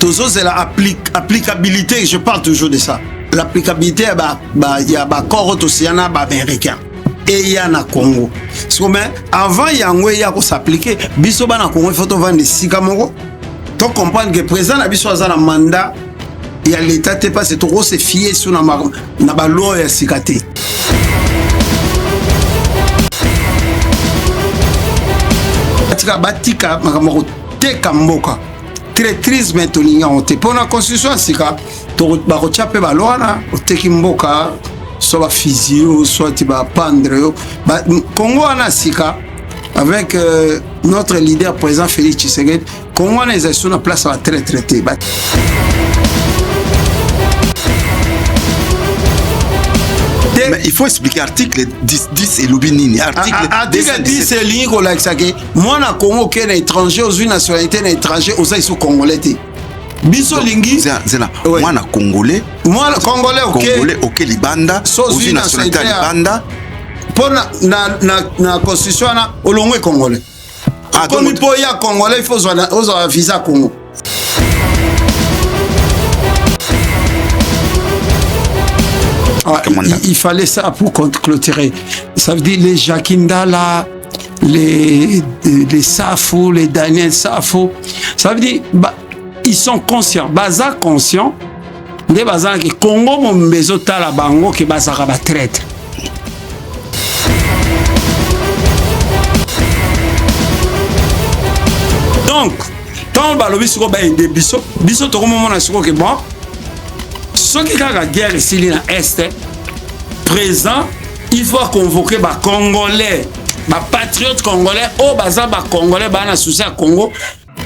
toujours c'est la applicabilité, je parle toujours de ça. L'applicabilité, il y a corps océana américain. Et il y a na Congo. Mais avant, il y a s'appliquer. Biso na Congo, il faut vendre des sikamoko. Tu comprends que le président a biso un mandat. Il y a l'État, c'est trop se fier sur la loi et la sikate. Batika, Tekamboka. Traîtrise maintenant. Pour la constitution, sika. Tu vas chaper la loi, Tekimboka. Soit physio, soit tu vas pendre. Congo a sika avec notre leader président Félix Tshisekedi. Congo a sur la place à la traité. Mais il faut expliquer article 10 et l'Ubinini. Article 10 c'est lié au Laxake. Moi, na Congo, qui est étranger, aux une nationalité étranger, aux sont congolais. Biso lingi. Moi, na Congolais. Moi, Congolais, ok. Congolais, ok, Libanda. Aux une nationalité Libanda. Pour la constitution, au long Congolais. Comme il faut y a Congolais, il faut un visa Congo. Il fallait ça pour clôturer. Ça veut dire les Jakinda là, les Safo, les Daniel Safo. Ça veut dire ils sont conscients. Baza conscient. Des bazar qui Congo mon bezo tala bango qui bazara ba traître. Donc, tant balobi siko ba ende biso to moment na siko que bon. Ceux qui ont la guerre ici dans l'Est, présent, il faut convoquer les Congolais, les patriotes congolais, ou les Congolais, les soucis à Congo,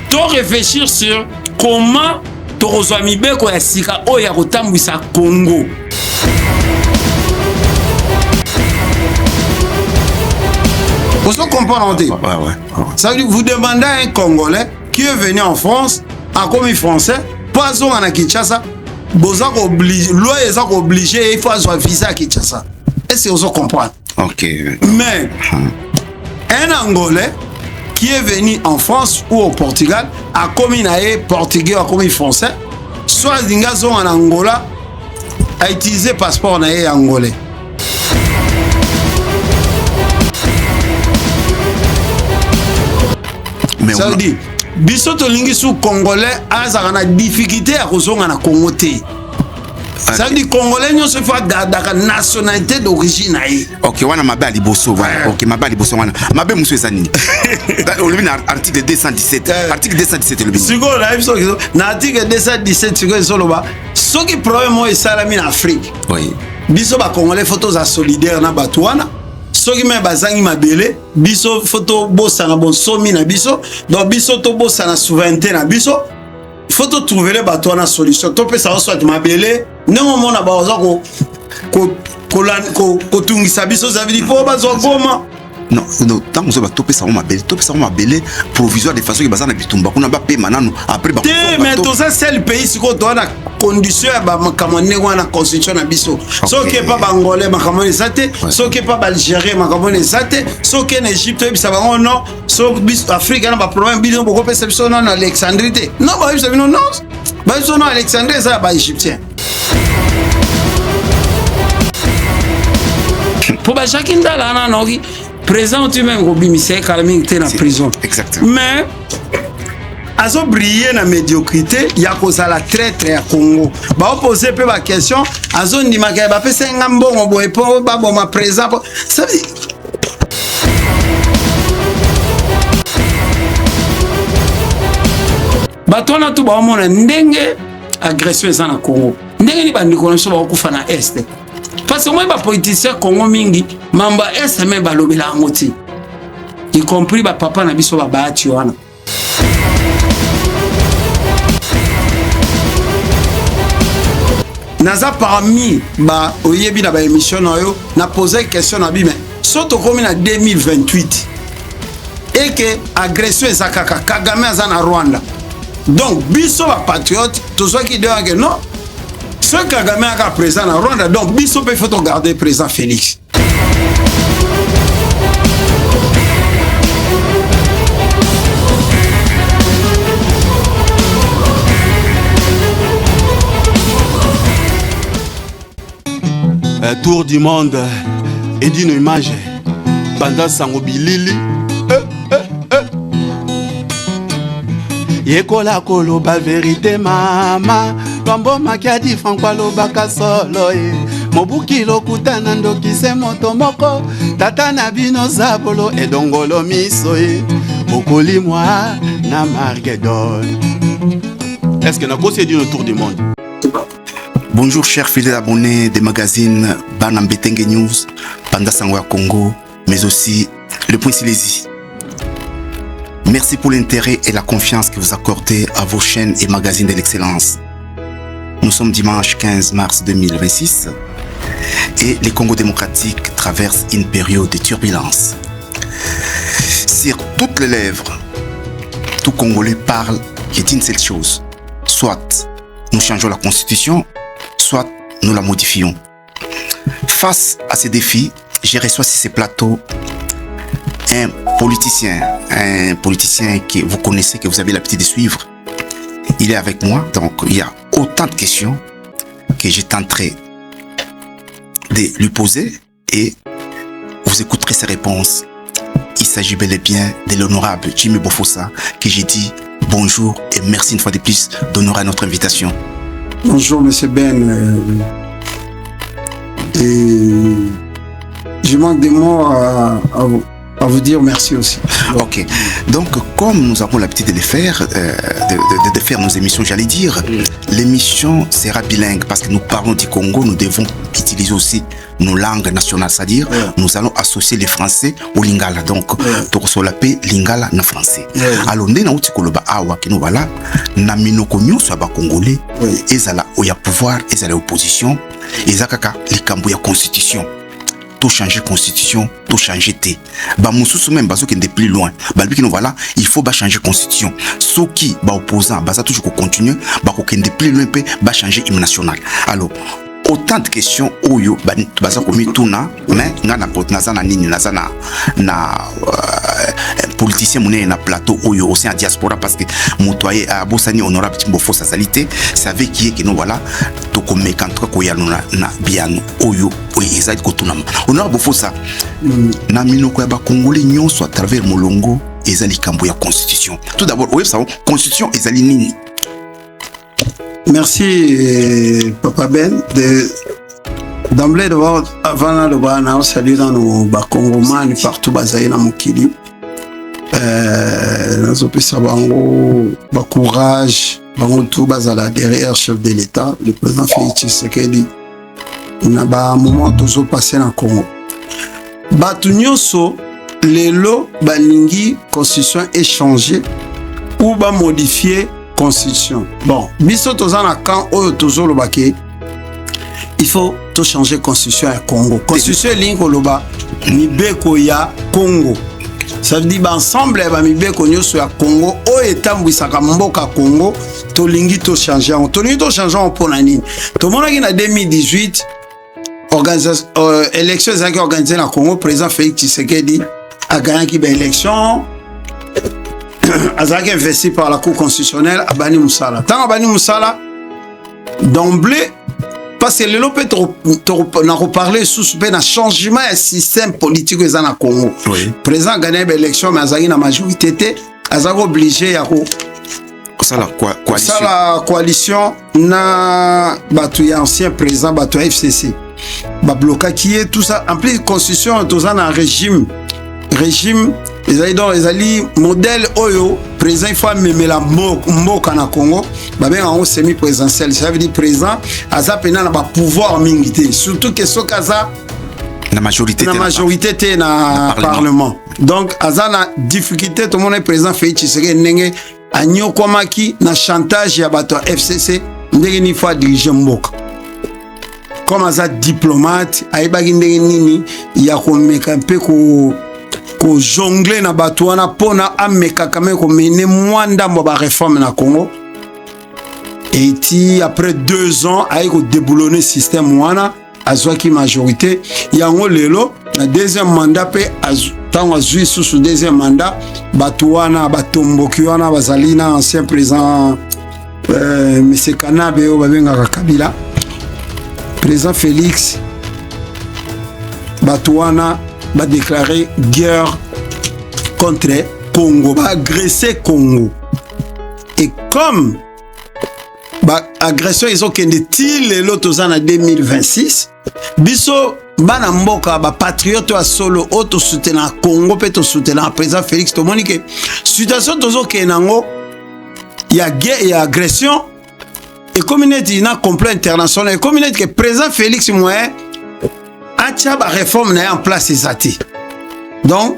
pour réfléchir sur comment tu reçois Mibeko et Sika, ou Yarotambouissa Congo. Vous comprenez? Ça veut dire que vous demandez à un Congolais qui est venu en France, en commis français, pas à Kinshasa. Bozak obligé, loi est obligé, il faut avoir visa à Kinshasa. Est-ce que vous comprenez? Ok. Mais un Angolais qui est venu en France ou au Portugal, a commis portugais ou a commis français, soit Zingazo en Angola, a utilisé le passeport angolais. Mais ça veut dire, bisoto lingi sous congolais a une difficulté à rejoindre la Congo. Ça veut dire congolais nous se fait la nationalité d'origine. Ok, wana mabe aliboso wana. Ok, mabe aliboso wana. Mabe muso ezani. On le article 217. Article 217 le bin. Sigo la biso na article 217 sigo soloba. Ce qui problème moi salami en Afrique. Oui. Biso ba congolais photos à solidaire na batwana. Soki me bazangi mabele biso photo bossa na bon somi na biso donc biso to bossa na souveraineté na biso photo trouver les bateaux na solution to pe ça soit mabele non mona ba oza ko tungisa biso ça veut dire ko bazo goma non tant que ça va topé ça ma belle provisoire de façon que bazana bitumba kuna ba pe manano après ba mais tout ça c'est le pays siko to na condition ba makamone wana constitution na biso so que pas bangolais makamone zate so que pas algérien makamone zate so que en Égypte bisa ba non so bis Afrique na ba problème biso beaucoup perception na Alexandrie non ba bisa non ba so na Alexandrie ça ba égyptien pour ba Jakinda là na nogi présent tu même Robi Misé Kalaming était en prison. Exactement. Mais azo briller na médiocrité ya koza la traître ya Congo. Ba poser peu ba question azo ndima ka ba pesa ngambongo boy po ba bo ma présent. Ça veut dire ba tona tu ba mona ndenge agression za na Congo. Ndenge ni bandiko na so ba kufa na est. Parce que moi, les politiciens Congo mingi, mamba est même balobela ngoti. Y compris ba papa na biso ba baati wana. Naza parmi ba oyebi na ba émission na yo, na poser question na bi mais soto comme en 2028 et que agression ezakaka Kagame aza na Rwanda. Donc biso ba patriote, tout ce qui dit que non. Ce Kagame a présent en Rwanda, donc biso peut faut garder présent Félix. Tour du monde et d'une image pendant sango bilili yekola koloba vérité mama Tombo makiadi frankwa lobaka solo Mobuki lokutana ndokise moto moko Tata na bino zabolo edongolo miso Bokoli moi na Margedon. Est-ce que n'a pas du tour du monde? Bonjour chers fidèles abonnés des magazines Banambetenge News, Panda Sangwa Congo, mais aussi Le Point Silésie. Merci pour l'intérêt et la confiance que vous accordez à vos chaînes et magazines de l'excellence. Nous sommes dimanche 15 mars 2026 et le Congo démocratique traverse une période de turbulence. Sur toutes les lèvres, tout Congolais parle d'une seule chose. Soit nous changeons la constitution, soit nous la modifions. Face à ces défis, je reçois sur ces plateaux un politicien que vous connaissez, que vous avez l'habitude de suivre. Il est avec moi, donc il y a autant de questions que je tenterai de lui poser et vous écouterez ses réponses. Il s'agit bel et bien de l'honorable Jimmy Bofossa que j'ai dit bonjour et merci une fois de plus d'honorer notre invitation. Bonjour Monsieur Ben. Et je manque des mots à vous dire merci aussi. Ok. Donc, comme nous avons l'habitude de le faire, de faire nos émissions, j'allais dire, l'émission sera bilingue parce que nous parlons du Congo, nous devons utiliser aussi nos langues nationales, c'est-à-dire nous allons associer les français au lingala. Donc, tokosolapé lingala na français. Alors, nous avons koloba awa ki nous voilà na minoko nyonso ba congolais ezala oya pouvoir, ezala opposition, ezakaka likambo ya constitution. Tout changer constitution, tout changer té. Ba mususu même bazo kende plus loin. Ba biki nous voilà, il faut ba changer constitution. Ceux qui ba opposant, ba ça toujours continuer, ba ko kende plus loin pe ba changer hymne national. Alors autant de questions oyo baza komi tuna mais ngana naza nini naza na politicien mouné na plateau oyo aussi en diaspora parce que motoye a bosani honorable Timbo Fossa Salité savait qui est que nous voilà to comme kantra ko ya na biano oyo ezali ko tuna honorable Fossa na minoko ya ba congolais nyonso à travers molongo ezali kambo ya constitution. Tout d'abord oyo sa constitution ezali nini? Merci Papa Ben d'emblée avant le bana salut dans nos Congomans partout bazaï na mokili nazopesa bango ba courage bango tout bazala derrière chef de l'État le président Félix Tshisekedi na ba moment toujours passé na Congo batu nyonso lelo balingi constitution échanger ou ba modifier constitution. Bon, biso tozana quand oyo toujours le baké il faut tout changer constitution à Congo. Constitution lingo loba mibeko ya Congo. Ça veut dire ensemble ba mibeko nyoso ya Congo o etambwisaka mboka Congo to lingi to changer. To lingi to changer en ponani. To mona ki na 2018 organisation élection zaki organisé na Congo président Félix Tshisekedi a gagné ki ba élection Azaki investi par la Cour constitutionnelle à Bani Moussala. Tant à Bani Moussala, d'emblée, parce que le lot peut reparler sous un changement du système politique au Congo. Le président a gagné l'élection, mais Azaki na majorité, Azaki obligé à la coalition na batu ancien président batu FCC. Ba bloqué qui est tout ça. En plus, constitution, tout ça un régime. Les ali modèle oyo président il faut même la mboka na Congo ba ben en semi présidentiel ça veut dire président aza pena na ba pouvoir mingité surtout que so kaza na majorité té na parlement donc aza na difficulté tout le monde président Félix Tshisekedi ndenge anyokomaki na chantage ya bato FCC ndenge ni faut diriger mboka comme aza diplomate ayebaki ndenge nini ya komeka mpe ko jongler na batouana pona ameka kame ko mene mwanda mo ba réforme na Congo et ti après 2 ans ay ko déboulonner système wana azwaki majorité yango lelo na deuxième mandat pe tant azui sous deuxième mandat batouana batomboki wana bazali na ancien président monsieur Kanabe o babenga Kabila président Félix Batouana va déclarer guerre contre Congo, va agresser Congo. Et comme agression ils ont qu'il l'autre en 2026, biso bana mboka ba patriote à solo auto soutenir Congo peut soutenir président Félix Tomonike situation tozo kenango il y a guerre et agression et communauté na complot international et communauté que président Félix moyen acha ba réforme na en place ezati donc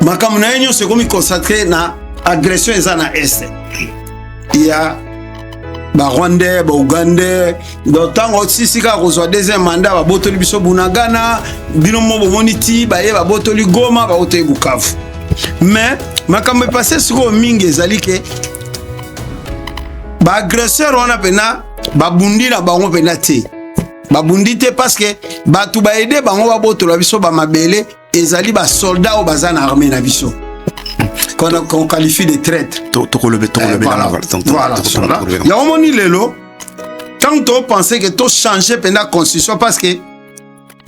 makamuna yenyo c'est comme consacré na agression ezana est il y a ba Rwandais, ba Ougandais, d'autant aussi si ka reçoit deuxième mandat ba botoli biso Bunagana, binomo bo moniti ba ye ba botoli Goma ba botoli Bukavu. Mais makambo passé sur mingi ezali ke ba agresseur on a pena ba bundi na bango pena te. Ba bundi te parce que ba tu ba aider bango ba botolo biso ba mabele ezali ba soldat ou bazana armée na biso. Qu'on qualifie de traître. Voilà. Il y a un moment lelo, quand on pensait que tout changer pendant la constitution, parce que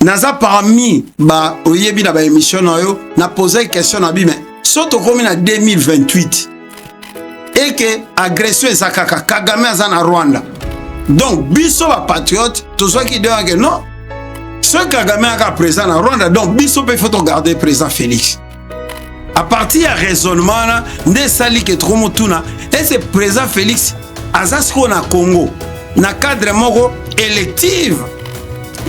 naza parmi ba oyebi na ba émission na posé question na bi mais surtout comme en 2028 et que agression ezakaka Kagame azana Rwanda. Donc biso ba patriote tout soit qui dit que non. Ce Kagame a présent en Rwanda donc biso peut faut garder présent Félix. À partir du raisonnement, ne sali que trop motuna et c'est président Félix Azasko na Congo na cadre moko élective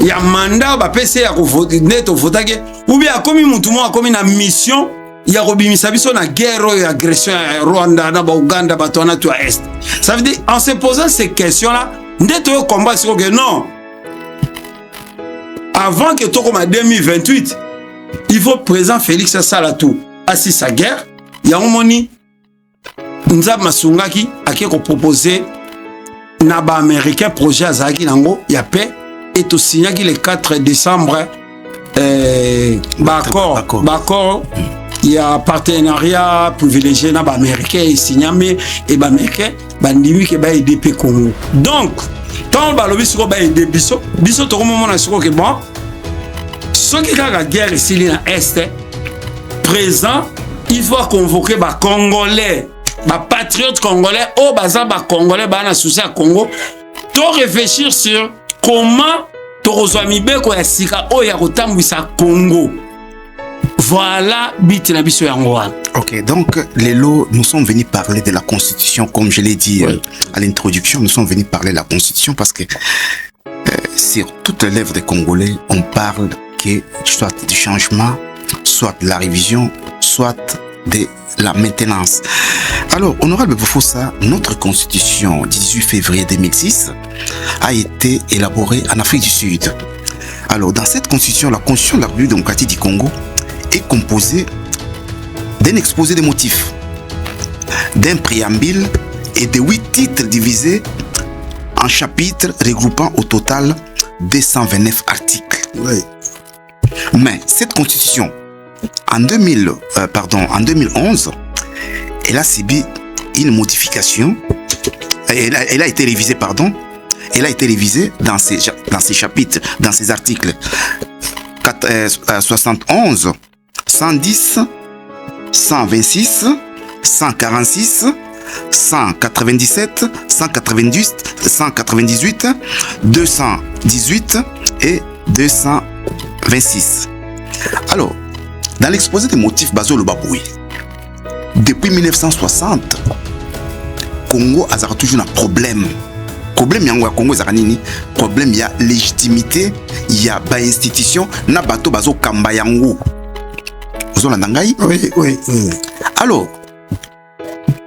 il y a mandat ba PC à voter net au voter ou bien comme mutumo comme na mission il y a robimisa biso na guerre et agression à Rwanda na ba Uganda ba tona to est ça veut dire en se posant ces questions là net au combat sur que non avant que tout comme en 2028 il faut président Félix ça là tout assis sa guerre, il y a un moment Nzab Masungaki a qui proposé Naba américain projet Azaki Nango, il y a paix et tout signé le 4 décembre d'accord il y a partenariat privilégié Naba américain et signé mais et ba américain bandimi que ba aider pe Congo. Donc tant ba lobi siko ba aider biso to moment na siko que bon ce qui a la guerre ici na est présent, il faut convoquer les Congolais, les patriotes congolais, ou les Congolais, les soucis à Congo, pour réfléchir sur comment Congo. Voilà, ok, donc Lelo, nous sommes venus parler de la Constitution, comme je l'ai dit à l'introduction, nous sommes venus parler de la Constitution parce que sur toutes les lèvres des Congolais, on parle que soit du changement, soit de la révision, soit de la maintenance. Alors, honorable Boufossa, notre constitution 18 février 2006 a été élaborée en Afrique du Sud. Alors, dans cette constitution, la constitution de la République démocratique du Congo est composée d'un exposé des motifs, d'un préambule et de 8 titres divisés en chapitres regroupant au total 229 articles. Oui. Mais cette constitution, en 2011, elle a subi une modification. Elle a été révisée, Elle a été révisée dans ses chapitres, dans ses articles 71, 110, 126, 146, 197, 198, 218 et 226. Alors, dans l'exposé des motifs Bazo Lobaboui, depuis 1960, Congo a toujours un problème. Problème yango Congo zaranini, problème il y a légitimité, il y a ba institution na bato bazo kamba yango. Vous en avez oui. Alors,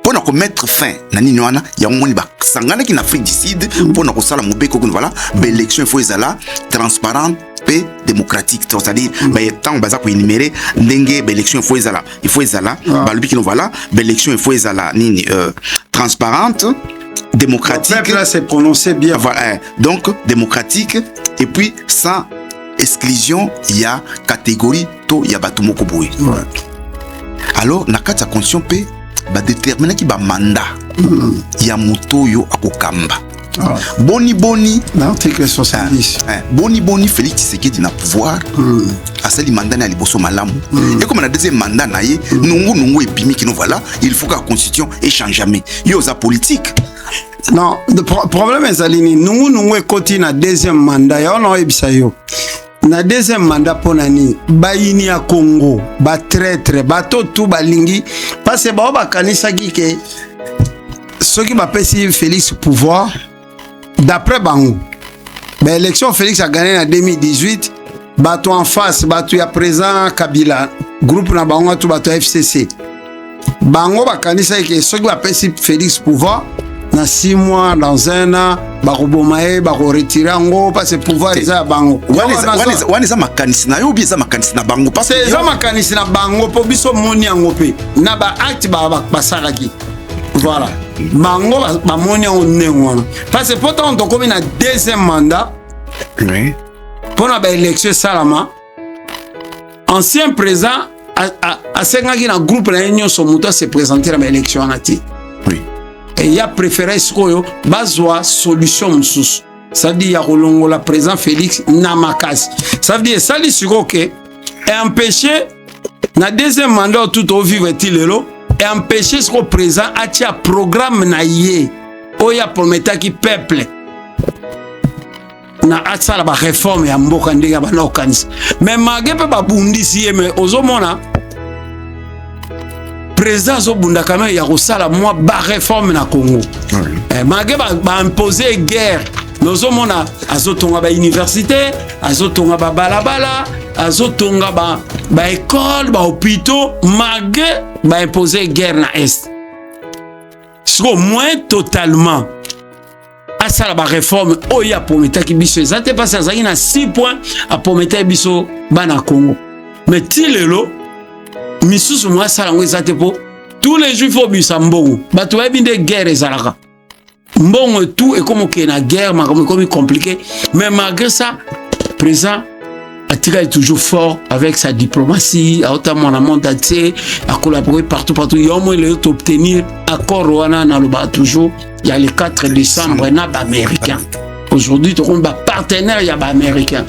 pour nous mettre fin na nini wana ya moni ba sangana ki na Afrique du Sud pour nous sala mobeko voilà, l'élection il faut ezala transparente et démocratique, c'est-à-dire tant baza ko énumérer ndenge l'élection il faut ezala balubi ki no voilà, l'élection il faut ezala nini transparente, démocratique. Le peuple là s'est prononcé bien. Voilà, donc démocratique et puis sans exclusion, il y a catégorie to ya bato moko boye. Alors na kati ya constitution pe ba déterminer ki ba mandat ya moto yo akokamba. Boni. L'article 70. Boni, Félix Tshisekedi na pouvoir. Asali mandat na liboso malamu. Et comme la deuxième mandat na ye, nungu et pimi qui nous voilà, il faut que la constitution échange jamais. Yo za politique. Non, le problème est Zalini, nous côté na deuxième mandat, ya on ebisa yo. Na deuxième mandat ponani, bayini ya Congo, ba traître, bato tout balingi parce que ba kanisa ki ceux qui m'appellent Félix pouvoir d'après bango. Ben élection Félix a gagné en 2018, bato en face, bato ya présent Kabila, groupe na bango tout bato FCC. Bango ba kanisa ki ceux qui m'appellent Félix pouvoir dans 6 mois, dans 1 an, barobomae, baro retirer ngo parce que pouvoir eza bango. Wana za makanisi na yo bi za makanisi na bango parce que za makanisi na bango po biso moni yango pe. Na ba acte ba basaraki. Voilà. Bango ba moni yango nengo. Parce que pourtant on comme na deuxième mandat. Oui. Pour na ba élection salama. Ancien président a sengaki na groupe na union so muto se présenter à l'élection anati. Oui. Et il y a préféré ce qu'on a solution moussous. Ça veut dire que la président Félix Namakas. Ça veut dire ça dit que et empêcher na deuxième mandat tout au vivre tilelo et empêcher ce que président a tia programme na yé oya prometa qui peuple na atsa la réforme ya mboka ndega ba no kanisa mais magepe ba bundisi mais ozomona président Zobunda quand même, il y a la moi bas réforme na Congo. Malgré ba imposer guerre, nous sommes azotonga ba université, azotonga ba balabala, azotonga ba école, ba hôpitaux, malgré ba imposer guerre na est. C'est moins totalement. À ça la réforme, oya prometa ki biso ezate parce que na 6 points à prometa biso bana Congo. Mais tilelo misusu moi ça lango ezate po tous les jours faut bisa mbongo bato ba binde guerre ezalaka mbongo tout et comme que na guerre comme compliqué mais malgré ça président Atika est toujours fort avec sa diplomatie à autant mon monde entier à collaborer partout il y a au moins obtenir accord wana na le ba toujours il y a le 4 décembre na ba américain aujourd'hui tout comme ba partenaire il y a ba américain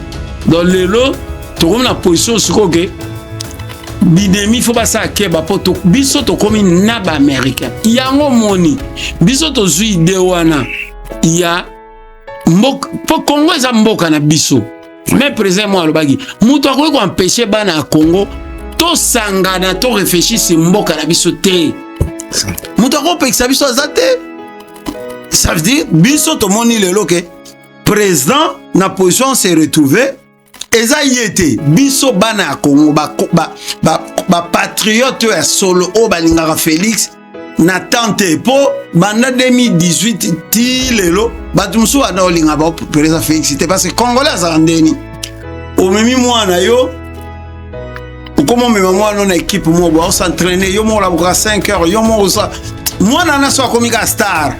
dans le lot tout comme la position sur que bidemi faut pas ça keba poto biso to komi na ba américain yango moni biso to zui de wana ya mbok po Congo za mboka na biso mais président moi lobaki muto ko empêcher bana Congo to sangana to réfléchir si mboka na biso te muto ko pekisa biso azate ça veut dire biso to moni le loke président na position s'est retrouvé eza yete biso bana Congo ba patriote ya solo o balingaka Félix na tante po banda 2018 ti lelo batumsu ana olinga ba président Félix c'était parce que congolais za ndeni o memi mwana yo comment mema mwana na équipe mo ba s'entraîner yo mo la boka 5 heures yo mo ça mwana na so komika star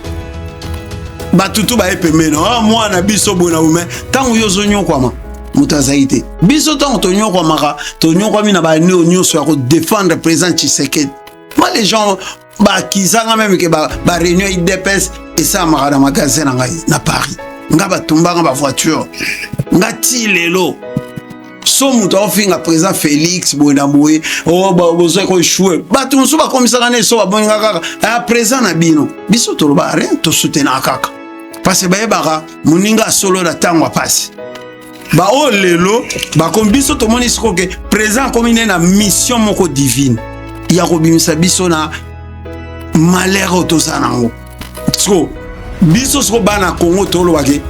batutu ba epemeno mwana biso bona ume tangu yo zonyo kwama mutazaite biso tant tonyo kwa maka tonyo kwa mina ba nyo so ko défendre président Tshisekedi moi les gens ba kizanga même que ba réunion IDPS et ça maka dans magasin na Paris nga ba tumbanga ba voiture nga ti lelo so muto ofinga président Félix Boendamboé o ba bozo ko échouer ba tunsu ba komisaka ne so ba boninga kaka a président na bino biso to ba rien to soutenir kaka parce que ba yebaka muninga solo la tango passe ba o lelo ba kombiso to moni siko ke président komine na mission moko divine ya ko bimisa biso na malheur to sanango siko biso siko bana Congo to lo wake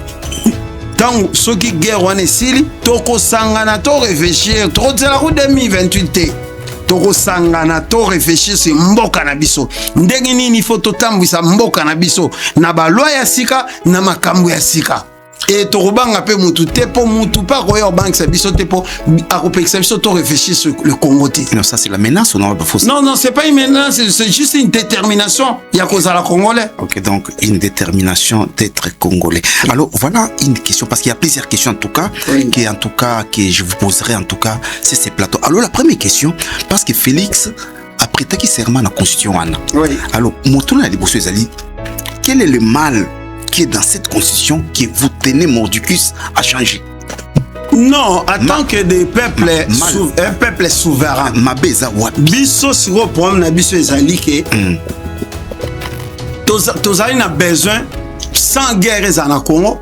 tant soki guerre wana sili to ko sangana to réfléchir to tsela ko 2028 te to ko sangana to réfléchir si mboka na biso ndenge nini faut to tambwisa mboka na biso na ba loi ya sika na makambo ya sika. Et Torobanga pe mutu tepo mutu pas royer bank sa biso tepo a repexer biso to réfléchir sur le Congo. Non, ça c'est la menace ou non? Non, c'est pas une menace, c'est juste une détermination. Il y a cause à la Congolais. Ok, donc une détermination d'être Congolais. Alors voilà une question parce qu'il y a plusieurs questions en tout cas que je vous poserai en tout cas sur ces plateaux. Alors la première question parce que Félix après qui serment la constitution. Oui. Alors Moutona Liboso Ezali, quel est le mal qui est dans cette constitution que vous tenez mordicus à changer? Non, en tant que des peuples, un peuple souverain. Mabeza wapi? Biso siko problème na biso ezali ke. Tozali na besoin sans guerre ezana Congo.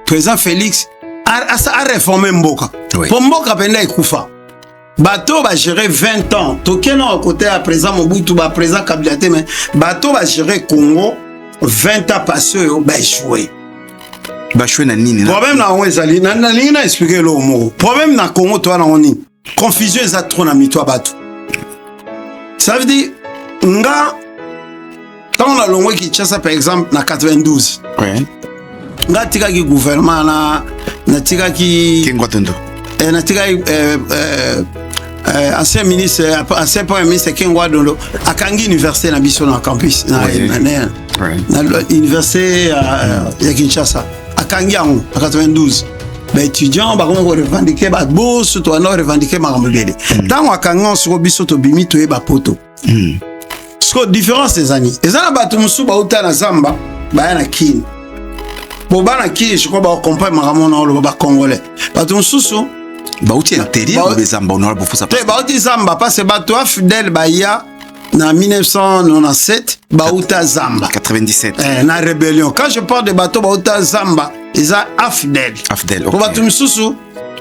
Président Félix a réformé Mboka. Pour Mboka penda ekufa. Bateau va gérer 20 ans. Tokeno à côté à présent Mobutu, à présent Kabila te mais bateau va gérer Congo 20 ans passés ba échoué. Bachoué na nini na. Problème na ezali na lingi na expliquer le mot. Problème na Congo toi na oni. Confusion eza trop na mito bateau. Ça veut dire nga quand on a longwe Kinshasa par exemple na 92. Ouais. Nga tika ki gouvernement na tika ki Kengwa Tondo. Na tika ancien ministre, ancien premier ministre Kengwa Tondo akangi université na biso na campus na université ya Kinshasa akangi yango en 92. Ben étudiants ba ko revendiquer ba boss to na revendiquer makamudele. Tant akangi sur biso to bimi to e ba poto. Sko différence des années. Ezana ba to musu ba uta na Zamba ba na Kini. Bobana ki je crois ba comprendre makamona lo ba congolais. Ba to musu ba uti intérieur ba Zamba honorable pour ça. Ba uti Zamba parce que ba to fidèle ba ya na 1997 ba uta Zamba 97 na rébellion. Quand je parle de bateau ba uta Zamba, ils a Afdel. Afdel. Pour ba to musu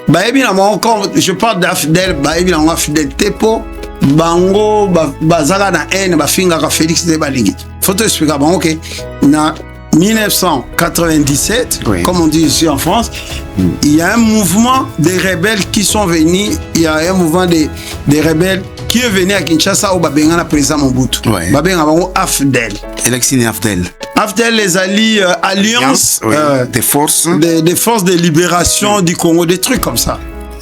ba ebi na mo quand je parle d'Afdel ba ebi na Afdel Tepo bango bazala na haine ba finga ka Félix de Balingi. Faut te expliquer bon OK na 1997, oui. Comme on dit ici en France, il y a un mouvement des rebelles qui sont venus, il y a un mouvement des rebelles qui est venu à Kinshasa au Babengana président Mobutu. Ouais. Babengana Afdel. Élection Afdel. Afdel les alliés alliance oui. Des forces de libération du Congo, des trucs comme ça.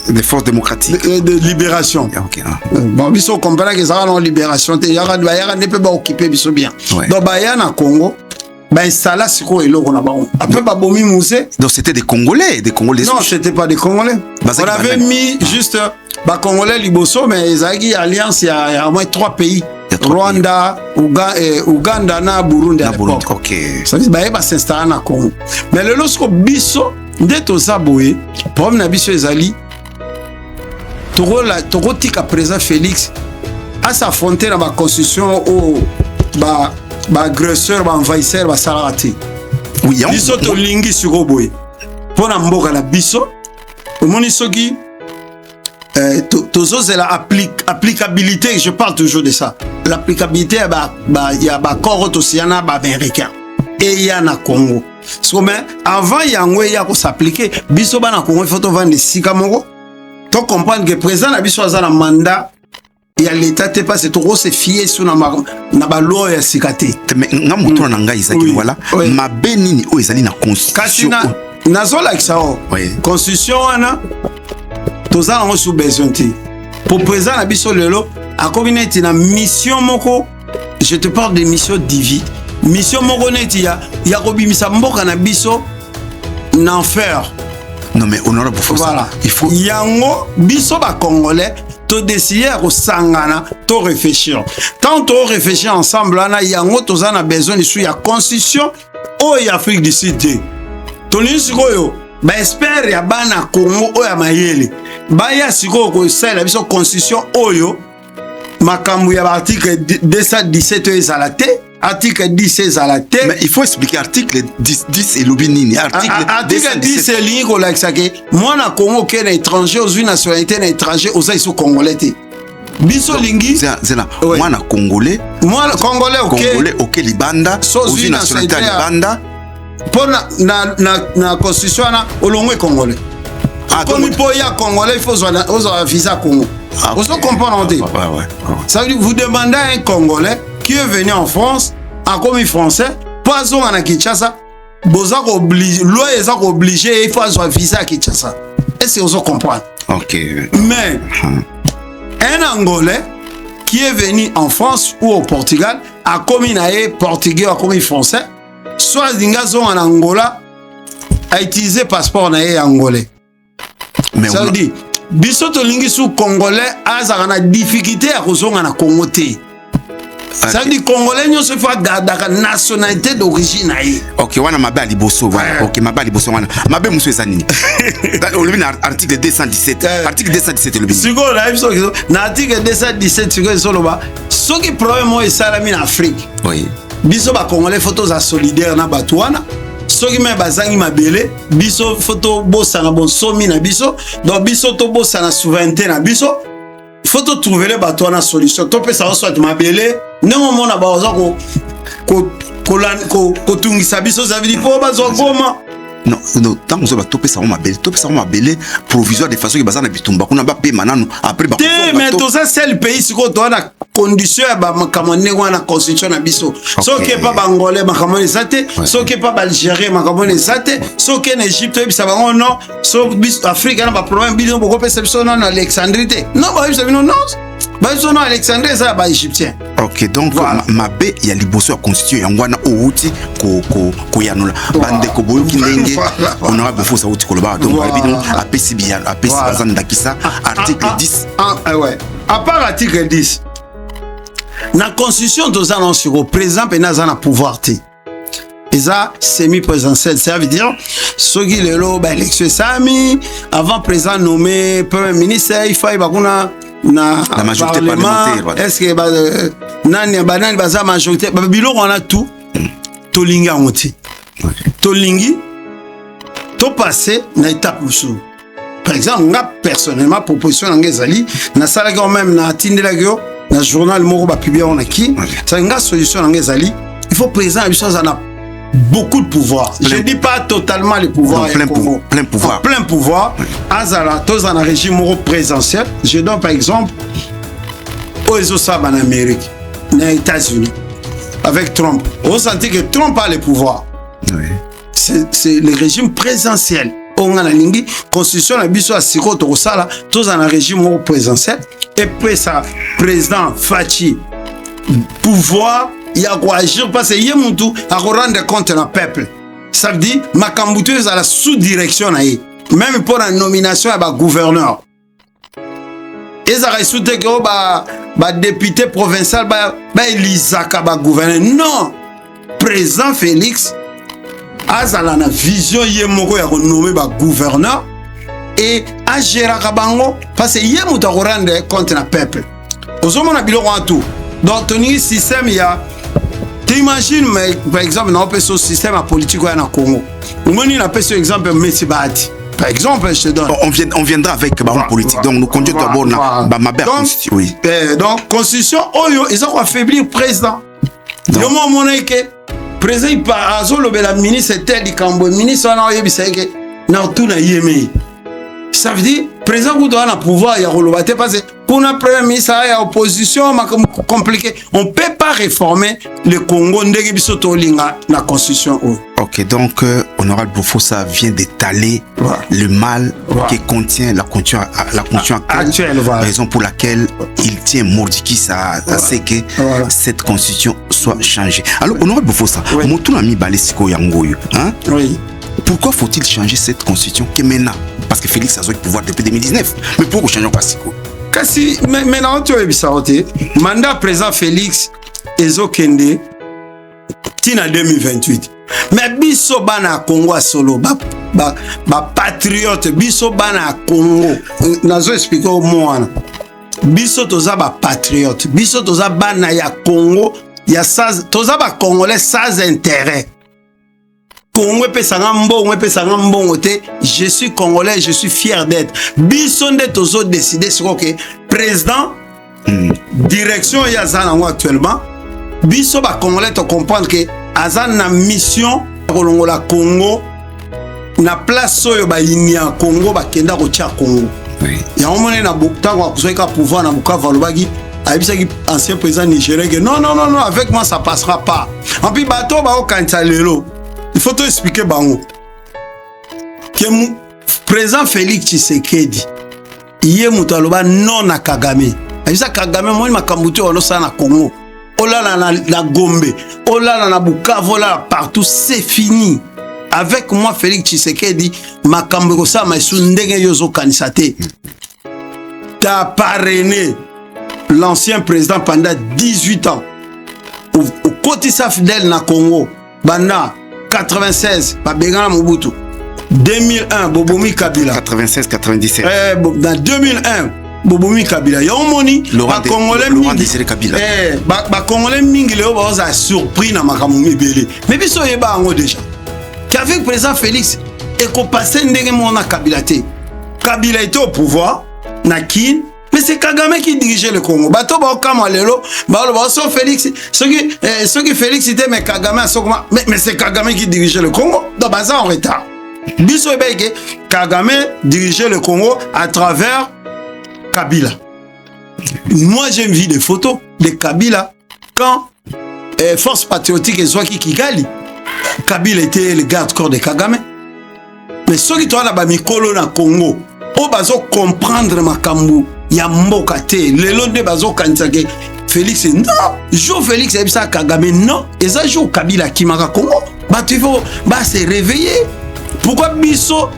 Des forces démocratiques. De libération. Okay. Bon, ils sont comprennent que ça a libération. Il y a ne peut pas occuper bien. Donc il y a un Congo. Ben ça là c'est quoi on a bon après pas bomi musée donc c'était des Congolais non c'était pas des Congolais on avait mis juste ba Congolais liboso mais ezaki alliance il y a au moins 3 pays Rwanda Uganda na Burundi à l'époque OK ça veut dire ba s'installer na Congo mais le lorsque biso ndeto zaboé problème na biso ezali toko tika président Félix à s'affronter dans la constitution au agresseur, envahisseur, salarié. Oui, biso to lingi sur boy. Pour na mboka na biso, omoni soki tozo c'est la applicabilité, je parle toujours de ça. L'applicabilité il y a ba corps tosiana ba américain et il y a na Congo. So mais avant yango ya ko s'appliquer, biso ba na Congo il faut to vendre sika moko. To comprendre que président na biso azana mandat il y a l'état te pas c'est trop se fier sur na loi ya sikate mais ngamoto na ngai izaki voilà ma benini o ezali na constitution na zola kisao constitution wana tozala ngo sous besoin ti pour président na biso lelo akomi neti na mission moko je te parle de mission divine mission moko neti ya kobimisa mboka na biso na enfer non mais honorable pour voilà. Ça il faut yango biso ba congolais to décider au sangana to réfléchir tant to réfléchir ensemble na yango toza na besoin de sous ya constitution o ya Afrique du Sud to ni sikoyo ba espère ya bana Congo o ya mayele ba ya sikoyo ko sala biso constitution oyo makambu ya article 217 ezalate article 10 ezalate mais il faut expliquer article 10 et lobinini article 10 et lingo la xake moi na Congo ke na étranger aux nationalité na étranger aux iso congolais te biso lingi zela moi na congolais OK libanda aux nationalité libanda pour na constitution na olongwe congolais comme pour ya congolais il faut aux visa Congo vous comprenez ça veut dire vous demandez à un congolais qui est venu en France en commis français pas on à Kinshasa boza obligé loi est obligé il faut avoir visa à Kinshasa est-ce que vous comprenez OK mais un Angolais qui est venu en France ou au Portugal a commis naé portugais a commis français soit dingazo en Angola a utilisé passeport naé angolais mais ça veut dire biso to lingi sous congolais azaka na difficulté à kozonga na Congo te Ça veut dire Congolais nous se fait la nationalité d'origine. Ok, wana mabe aliboso voilà. Ok, mabe aliboso wana. Mabe muso ezanini. Le article 217. Article 217 le bin. Siko na article 217 siko soloba. Ce qui problème est salami en Afrique. Oui. Biso ba Congolais photos à solidaire na batouana. Soki me bazangi mabele biso photo bosana bon somi na biso donc biso to bosana souveraineté na biso photo trouver les bateaux na solution to pesa soit mabele ndenge mona ba oza ko tungisa biso ça veut dire po bazo goma non tant que to pesa mabele provisoire de façon que bazana bitumba kuna ba pe mananu après ba mais tout ça c'est le pays siko to na condition ba makamone wana constitution na biso soki pas bangolais makamone sate soki pas algérien makamone sate soki en Égypte bisa bango non so bis Afrique na ba problème bidon boko pesa biso na Alexandrie non ba bisa non ba biso na Alexandrie ça ba égyptien. Ok, donc voilà. Mabe ya liboso ya constitution yangwana outi ko yanula bande ko boyoki ndenge honorable fosa outi ko loba donc bidon apesi bien apesi bazan dakisa article 10 ouais à part article 10 na constitution dos annonces au président penaza na pouvoir ti eza semi présidentiel ça veut dire soki lelo ba élection sami avant président nommé premier ministre il faut bakuna na la majorité parlementaire est-ce que nani banani baza majorité biloko on a tout tolinga ngoti tolingi to passer na étape musu par exemple nga personnellement proposition ngezali na sala quand même na tindela go na journal moko ba publier on a qui ça nga solution ngezali il faut présent à biso na beaucoup de pouvoir. Je ne dis pas totalement le pouvoir. Plein pouvoir. Plein pouvoir. Azala, tous dans un régime présidentiel. Je donne par exemple aux USA en Amérique, aux États-Unis, avec Trump. On sentit que Trump a le pouvoir. Oui. C'est le régime présidentiel. On a la ligne, constitution, la biso à Siko Torosala, tous dans un régime présidentiel. Et puis ça, président Fachi, pouvoir. Il y a quoi agir parce que Yemutu a rendre compte au peuple. Ça veut dire Makambutu est à la sous-direction même pour la nomination à gouverneur. Et ça résulte que ba député provincial ba Elisaka ba gouverneur. Non, président Félix a la vision Yemoko ya nommer ba gouverneur et a gérer bango parce que Yemutu a rendre compte au peuple. Ozomona na biloko en tout. Donc toni système il y a t'imagines, par exemple, dans un système politique au Congo. On a un exemple, Messi Bahati. Par exemple, je te donne. On viendra avec baron politique. Donc, nous conduisons d'abord ma belle constitution. Oui. Donc, constitution, ils ont affaibli le président. Il y a un moment que le président, il part à la ministre, c'était du Cambo. Le ministre, on a eu tout na yémé. Ça veut dire, le président, vous doit avoir pouvoir, il y a un parce que pour un premier ministre, il y a opposition, c'est compliqué. On ne peut pas réformer le Congo dans la constitution. Ok, donc, honorable Bofossa vient d'étaler le mal que contient la constitution actuelle. Raison pour laquelle il tient mordicus à ce que cette constitution soit changée. Alors, honorable Bofossa, mon ami Balesiko Yangoyo, hein? Oui. Pourquoi faut-il changer cette constitution qui est maintenant? Parce que Félix a eu le pouvoir depuis 2019. Mais pourquoi changer pas Siko? Kasi maintenant tu as vu ça mandat président Félix ezokende tina 2028. Mais biso bana Congo solo ba patriote biso bana Congo nazo expliquer au monde. Biso toza ba patriote, biso toza bana ya Congo ya sans toza ba congolais sans intérêt. Congo pesanga mbongo te, je suis congolais, je suis fier d'être. Bisonde tozo décider sur que président direction ya zanango actuellement. Biso ba congolais to comprendre que azan na mission kolongola Congo na place oyo ba inia Congo ba kenda ko tia Congo. Oui. Ya omone na bokta ko kusoka pouvoir na Bukavu lobaki aibisaki ancien président nigérien que non avec moi ça passera pas. En puis bato ba o kanisa lelo. Il faut te expliquer bango que président Félix Tshisekedi iye mutu aloba non na Kagame. Ayisa Kagame moi makambutu olosa na Congo. Olala na Gombe, olala na Bukavu, olala partout, c'est fini. Avec moi Félix Tshisekedi makambu ko sa maisu ndenge yozo kanisate. T'as parrainé l'ancien président pendant 18 ans. au kotisa fidèle na Congo banda 96 babengana Mobutu 2001 bobomi Kabila 96 97 dans 2001 bobomi Kabila yo moni ba Congolais mingi Kabila ba Congolais mingi leo baza surpris na makambo mibele mais biso yeba ngo déjà qu'avec président Félix et qu'on passait ndenge mona Kabila te Kabila était au pouvoir na kin mais c'est Kagame qui dirigeait le Congo bato ba kama lelo ba so Félix ce qui Félix était mais Kagame mais c'est Kagame qui dirigeait le Congo donc baza en retard biso ebeke Kagame dirigeait le Congo à travers Kabila. Moi j'ai vu des photos de Kabila quand Force Patriotique et Zouaki Kigali Kabila était le garde-corps de Kagame. Mais ceux qui sont là-bas, Mikolo na Congo, on va comprendre makambu, ya mboka te, le long de bazo kansake, Félix, non, Jo Félix et ça Kagame, non, et ça Jo Kabila qui m'a Congo, bah tu faut se réveiller. Pourquoi biso,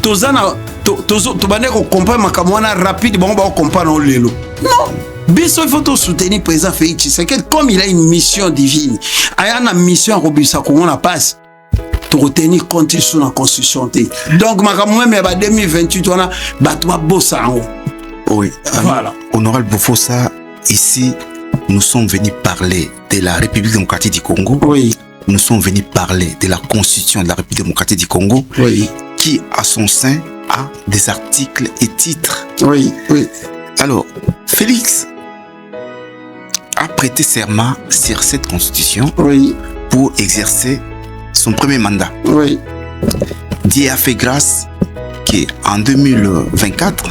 tozana, tobane ko comprendre makambu wana rapide, bon ba comprendre lelo. Non. Biso il faut tout soutenir président Félix Tshisekedi comme il a une mission divine. Il a une mission à Robisa qu'on la passe. Pour retenir compte sur la constitution. Donc, ma 2028, on a battu bossa. Oui, voilà. Honorable Bofossa, ici, nous sommes venus parler de la République démocratique du Congo. Oui. Nous sommes venus parler de la constitution de la République démocratique du Congo. Oui. Qui, à son sein, a des articles et titres. Oui, oui. Alors, Félix a prêté serment sur cette constitution. Oui. Pour exercer son premier mandat. Oui. Dieu a fait grâce qu'en 2024,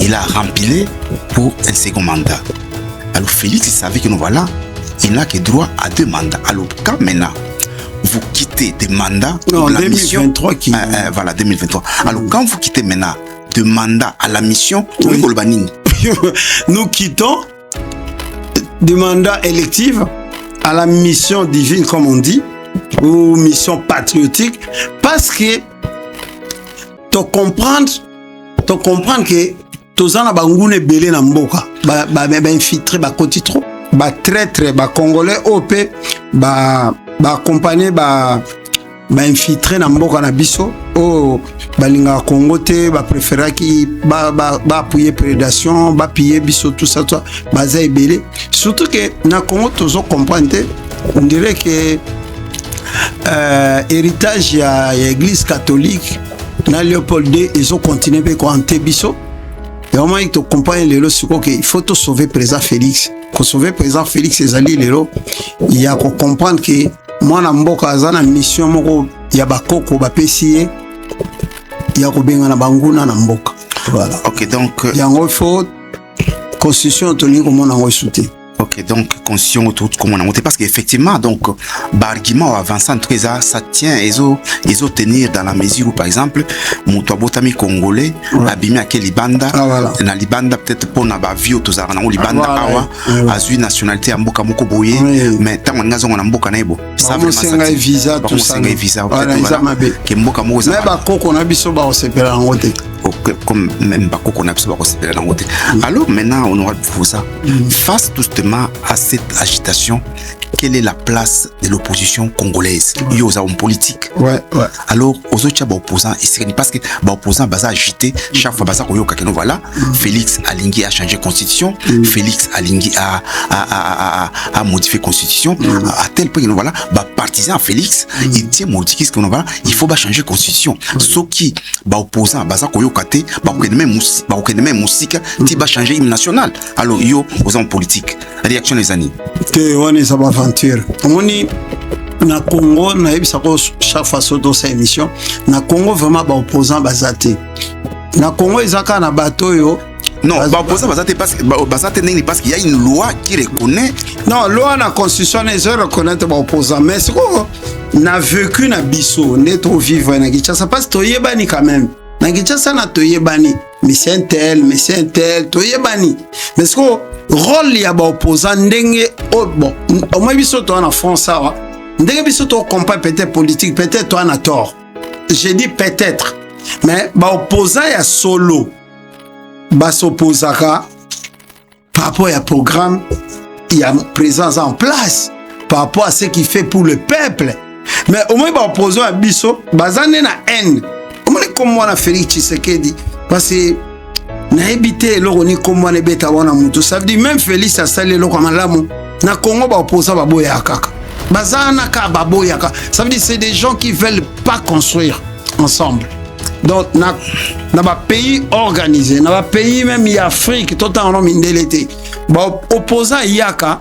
il a rempli pour un second mandat. Alors Félix, il savait que nous voilà, il n'a que droit à 2 mandats. Alors quand maintenant, vous quittez des mandats pour la 2023 mission, voilà 2023. Alors quand vous quittez maintenant de mandat à la mission, oui. Nous quittons des mandats électifs à la mission divine, comme on dit, ou mission patriotique, parce que tu comprends que tous en bangune belé na mboka ba infiltré ba koti trop ba traître ba congolais op ba accompagner ba infiltré na mboka na biso o balinga Congo te ba préférer qui ba appuyer prédation ba piller biso tout ça ba za belé surtout que na Congo tous comprendre on dirait que héritage à l'église catholique na Léopold II ils ont continué à compter biso et au moins ils te comprennent les lots il faut te sauver président Félix pour sauver président Félix et ali lelo il y a qu'on comprendre que moi na mboka azana mission moko ya bakoko ba pesier il y a ko benga na banguna na mboka voilà. OK donc yango il faut constitution toni ko mona ngo souté. OK, donc conscient autour comme on a monté parce qu'effectivement donc argument avançant en tout cas ça tient ils ont tenir dans la mesure où par exemple muto botami congolais abimi à quel libanda na libanda peut-être pour na ba vie autour na libanda awa azui nationalité mboka moko boye mais tant on ngazo na mboka na ebo ça vraiment ça visa tout ça visa peut-être que mboka moko mais ba koko na biso ba osepela ngote comme même bakoko na biso ba osepela ngote. Alors maintenant on aura pour ça face justement à cette agitation, quelle est la place de l'opposition congolaise? Il y a un politique. Alors, aux autres opposants, parce que les opposants sont agités, chaque fois que nous voilà, Félix Alingui a changé la constitution, Félix Alingui a modifié la constitution, à tel point que nous voilà, partisan Félix, il tient modifier ce que nous voilà, il faut changer la constitution. Ceux qui opposants, même musique, qui va changer l'hymne national. Alors, il y a opposants politiques. Réaction les années. Que on est sur aventure. On est na Congo, na ebisa ko chaque fois dans cette émission. Na Congo vraiment ba opposant bazate. Na Congo ezaka na bato yo. Non, ba opposant bazate parce qu'il y a une loi qui reconnaît. Non, loi na constitution ne reconnaît ba opposant mais c'est quoi na vécu na biso net au vivre na Kinshasa parce que toyebani quand même. Na Kinshasa na toyebani. Mais c'est un tel, toyebani. Mais c'est quoi rôle ya ba opposant ndenge bon au moins biso to en France ça ndenge biso to combat peut-être politique peut-être toi na tort j'ai dit peut-être mais ba opposant ya solo ba s'opposaka par rapport à programme il y a présence en place par rapport à ce qu'il fait pour le peuple. Mais au moins, opposant à Bisso, bazane na haine. Au moins, comme moi, Félix Tshisekedi, parce que na évité l'oroni comme moi, ne beta wana mutu. Ça veut dire même Félix a salé l'or comme l'amour. Na Congo, opposant à Baboya Kaka. Bazana ka Baboya Kaka. Ça veut dire c'est des gens qui veulent pas construire ensemble. Donc, na pays organisé, na pays même y Afrique, tout en nom indélité. Opposant Yaka,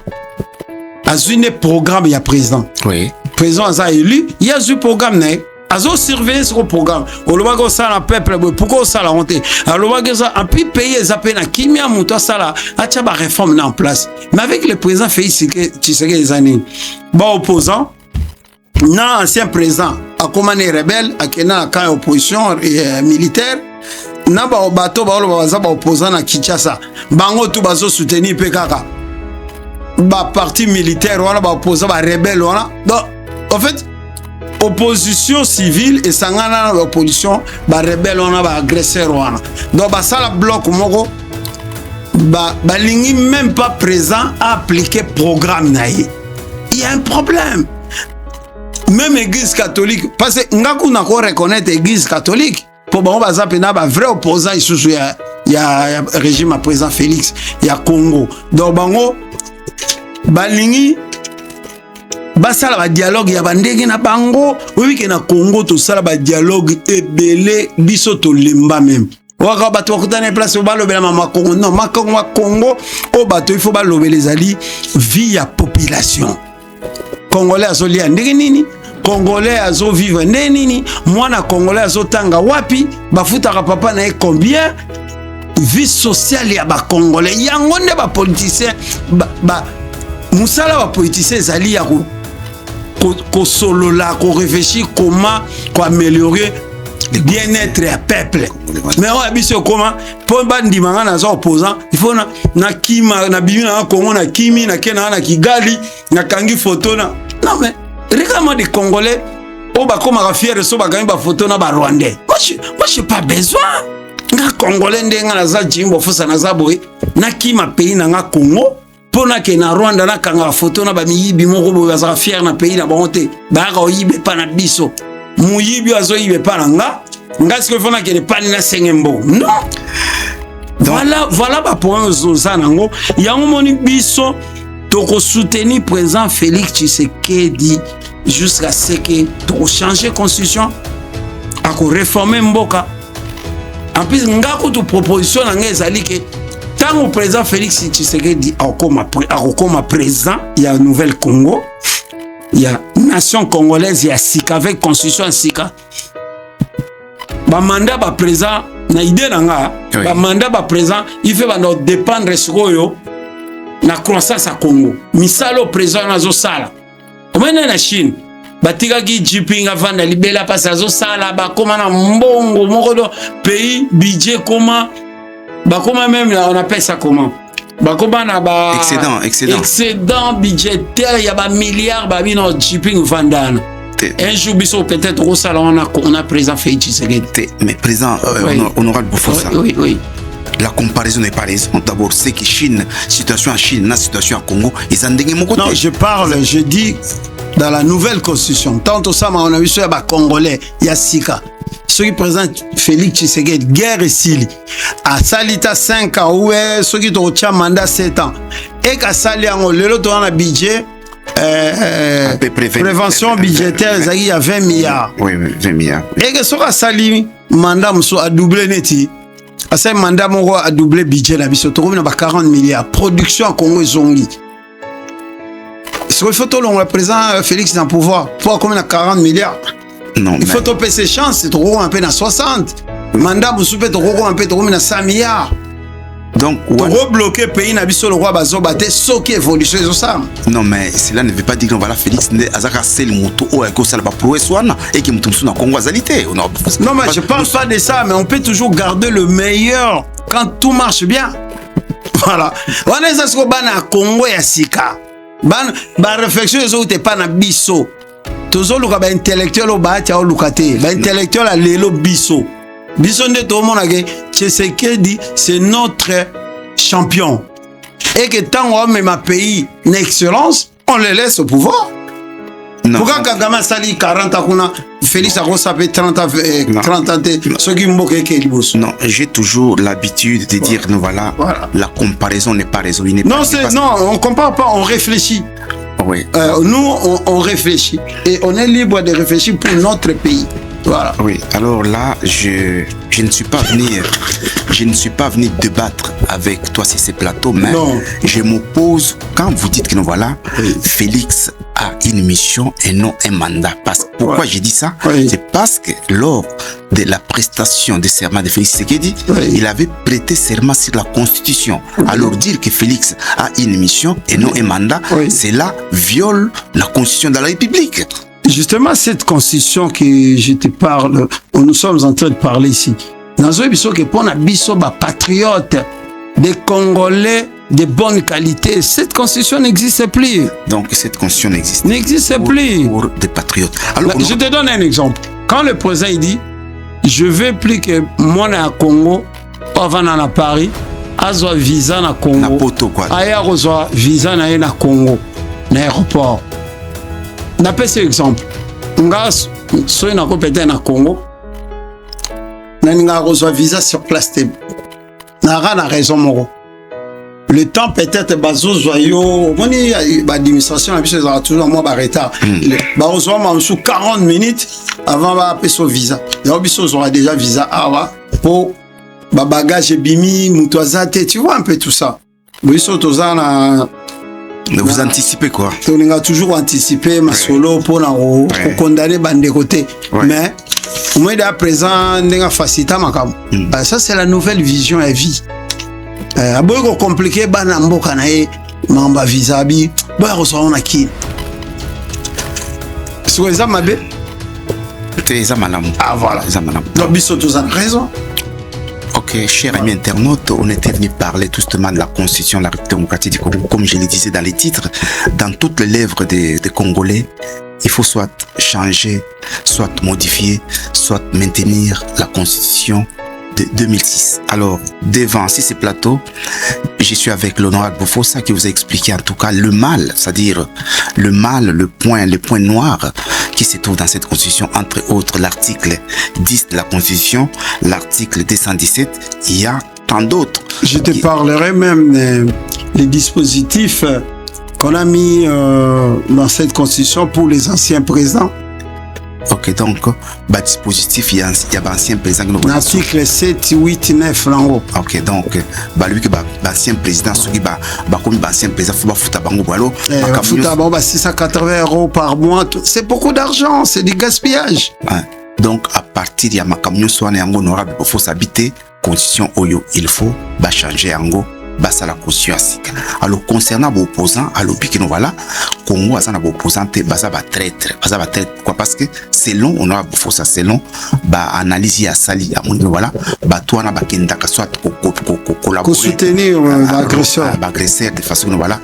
a un programme, il y a président. Oui. Président a élu, il y a un programme. Azo surveiller ce programme. Au lobago ça la peuple, pourquoi ça la honte? Alors lobago ça, en plus pays les appels à Kimia Mouto ça la, a tcha ba réforme en place. Mais avec le président Félix Tshisekedi des années, bon opposant, non ancien président, a commandé rebelle, a kena quand opposition militaire, na ba bato ba opposant na Kinshasa, bango tout bazo soutenir PKK. Ba parti militaire wana ba opposant ba rebelle wana. Donc en fait opposition civile et sangana na opposition ba rebelle wana ba agresseur wana. Donc ba sala bloc moko ba lingi même pas présent à appliquer programme naïe. Il y a un problème. Même l'église catholique, parce que ngaku na ko reconnaître l'église catholique pour bon baza pena ba vrai opposant ici il y a régime à président Félix, il y a Congo. Donc bango balingi basala ba dialogue ya bandenge na bango, oui que na Congo to sala ba dialogue ebele biso to lemba même. Waka bato bakutana place ba lobela mama Congo, non Congo o bato il faut ba lobela ezali vie ya population. Congolais azoli ndenge nini? Congolais azo vivre nini? Mwana Congolais azo tanga wapi? Bafutaka papa na combien? Vie sociale ya ba Congolais. Yango nde ba politicien ba musala ba politicien zali ya ko solo la ko réfléchir comment ko améliorer le bien-être ya peuple. Mais on a biso comment pour ba ndimanga na zo opposant, il faut na kima na bibi na Congo na kimi na kena na Kigali na kangi photo na. Non mais regarde-moi des Congolais au ba comme fier so ba kangi ba photo na ba Rwandais. Moi j'ai pas besoin. Nga Congolais ndenga na za jimbo fosa na za boy na kima pays na nga Congo. Pona ke na Rwanda na kanga photo na ba miyibi moko bo za fier na pays na bonté ba ka oyibe pa na biso muyibi azo yibe pa na nga ce que fona ke ne pa na sengembo non. Voilà ba point zoza nango yango moni biso to ko soutenir président Félix Tshisekedi jusqu'à ce que to changer constitution à ko réformer mboka en plus ngako to proposition na ngezali ke tant au président Félix Tshisekedi a président, il y a Nouvelle Congo, il y a nation congolaise, il y a Sika avec constitution Sika. Ba mandat ba président na idée nanga, ba mandat ba président, il fait ba no dépendre sur yo na croissance à Congo. Misalo président nazo sala. Au moins na Chine, batika ki Jinping avant de libérer passe azo sala ba koma na mbongo moko do pays budget comment. Bah comment même là on appelle ça comment? Bah comment na ba excédent budgétaire il y a ba milliards ba bino Jinping vandana. Un jour biso peut-être au salon on a président Félix Tshisekedi. Mais président honorable Boufossa. Oui. La comparaison n'est pas raison. D'abord c'est que Chine, situation en Chine, la situation à Congo, ils ont des mots. Non, je dis dans la nouvelle constitution. Tant au ça on a vu sur ba Congolais, il y a Sika. Ceux qui présentent Félix Tshisekedi, guerre et Sili, à Salita 5 ans, ou ceux qui ont un mandat 7 ans, et qu'à Sali en le lot on a budget, prévention budgétaire, il y a 20 milliards. Oui, 20 milliards. Et que ce qu'à Sali, mandat a doublé neti, à ce mandat a doublé budget, la biso, on a 40 milliards. Production à Congo Zongi. Sur le photo, on représente Félix dans le pouvoir. Pourquoi on a 40 milliards? Non, il faut topper ses chances, c'est trop un peu dans 60. Mandat vous soupez trop un peu dans 100 milliards. Donc, rebloquer le pays, le roi Bazo Baté, ce qui évolue ça. Non, mais cela ne veut pas dire que voilà, Félix Azaka c'est le moto ou que ça va prouver soi et que nous sommes en Congo-Azalité. Non, mais je ne pense pas de ça, mais on peut toujours garder le meilleur quand tout marche bien. Voilà. On est à ce qu'on a Congo et à Sika. Ban réflexion, les autres pas na biso. Toujours le intellectuel au bâti au lucate, l'intellectuel à l'élo biso. Biso ne tout le monde a dit Tshisekedi c'est notre champion. Et que tant qu'on met ma pays une excellence, on les laisse au pouvoir. Non. Pourquoi Kagame sali 40 ans, Félix a sapé 30 ans, 30 ans, ceux qui m'ont non, j'ai toujours l'habitude de dire, nous voilà, la comparaison n'est pas raisonnée. Non, on ne compare pas, on réfléchit. Oui. Nous, on réfléchit. Et on est libre de réfléchir pour notre pays. Voilà. Oui, alors là, je ne suis pas venu débattre avec toi sur ces plateaux, mais non. Je m'oppose quand vous dites que nous voilà, Félix a une mission et non un mandat. Pourquoi j'ai dit ça? C'est parce que lors de la prestation de serment de Félix Tshisekedi, il avait prêté serment sur la Constitution. Alors dire que Félix a une mission et non un mandat, cela viole la Constitution de la République. Justement, cette constitution que je te parle, où nous sommes en train de parler ici, dans un épisode que pour Nabiso, patriotes, des Congolais de bonne qualité, cette constitution n'existe plus. Donc cette constitution n'existe plus. Pour des patriotes. Alors, je te donne un exemple. Quand le président il dit, je veux plus que moi à Congo, avant à Paris, azwa visa na Congo, aya rozwa visa na Congo, na aéroport. N'appelle cet exemple. Nga soy na ko peut-être na Congo. Na nga reçoit visa sur place te. Na raison moko. Le temps peut-être bazo joyau, moni administration la biso za toujours moi ba retard. Ba reçoit ma sous 40 minutes avant ba appeler son visa. Ya biso aura déjà visa awa pour ba bagage bimi mutwazate, tu vois un peu tout ça. Biso tozana. Mais vous anticipez quoi? On a toujours anticipé ma solo pour condamner bande côté. Mais au moins à présent, on a facilité ma cam. Ça c'est la nouvelle vision à vie. A beaucoup compliqué, banambo kanae, mamba visa bi, bah recevoir on a qui. Sur les amabé. Les amalam. Ah voilà. Les amalam. L'obispo tous en raison. Ok, chers amis internautes, on était venu parler tout justement de la Constitution de la République démocratique du Congo. Comme je le disais dans les titres, dans toutes les lèvres des Congolais, il faut soit changer, soit modifier, soit maintenir la Constitution de 2006. Alors, devant ces plateaux, je suis avec l'honorable Bofossa qui vous a expliqué en tout cas le mal, c'est-à-dire le mal, le point noir qui se trouve dans cette Constitution, entre autres l'article 10 de la Constitution, l'article 217, il y a tant d'autres. Je te parlerai même des dispositifs qu'on a mis dans cette Constitution pour les anciens présidents. Ok, donc, dispositif, il y a ancien président. L'article 7, 8, 9, là-haut. Ok, donc, lui qui ancien président, celui qui ancien président, il faut foutre bango boilo. Foutre bango 680 € par mois, c'est beaucoup d'argent, c'est du gaspillage. Donc, à partir de ma camion, soit honorable, il faut s'habiter, constitution oyo, il faut changer en basa la conscience. Alors concernant vos opposants, alors puis que nous voilà, Congo a un opposant basa ba traître, quoi parce que selon on a faut ça selon analyse à sali à mon voilà, toi na ba kenda ka soit collaborer, soutenir l'agresseur de façon voilà,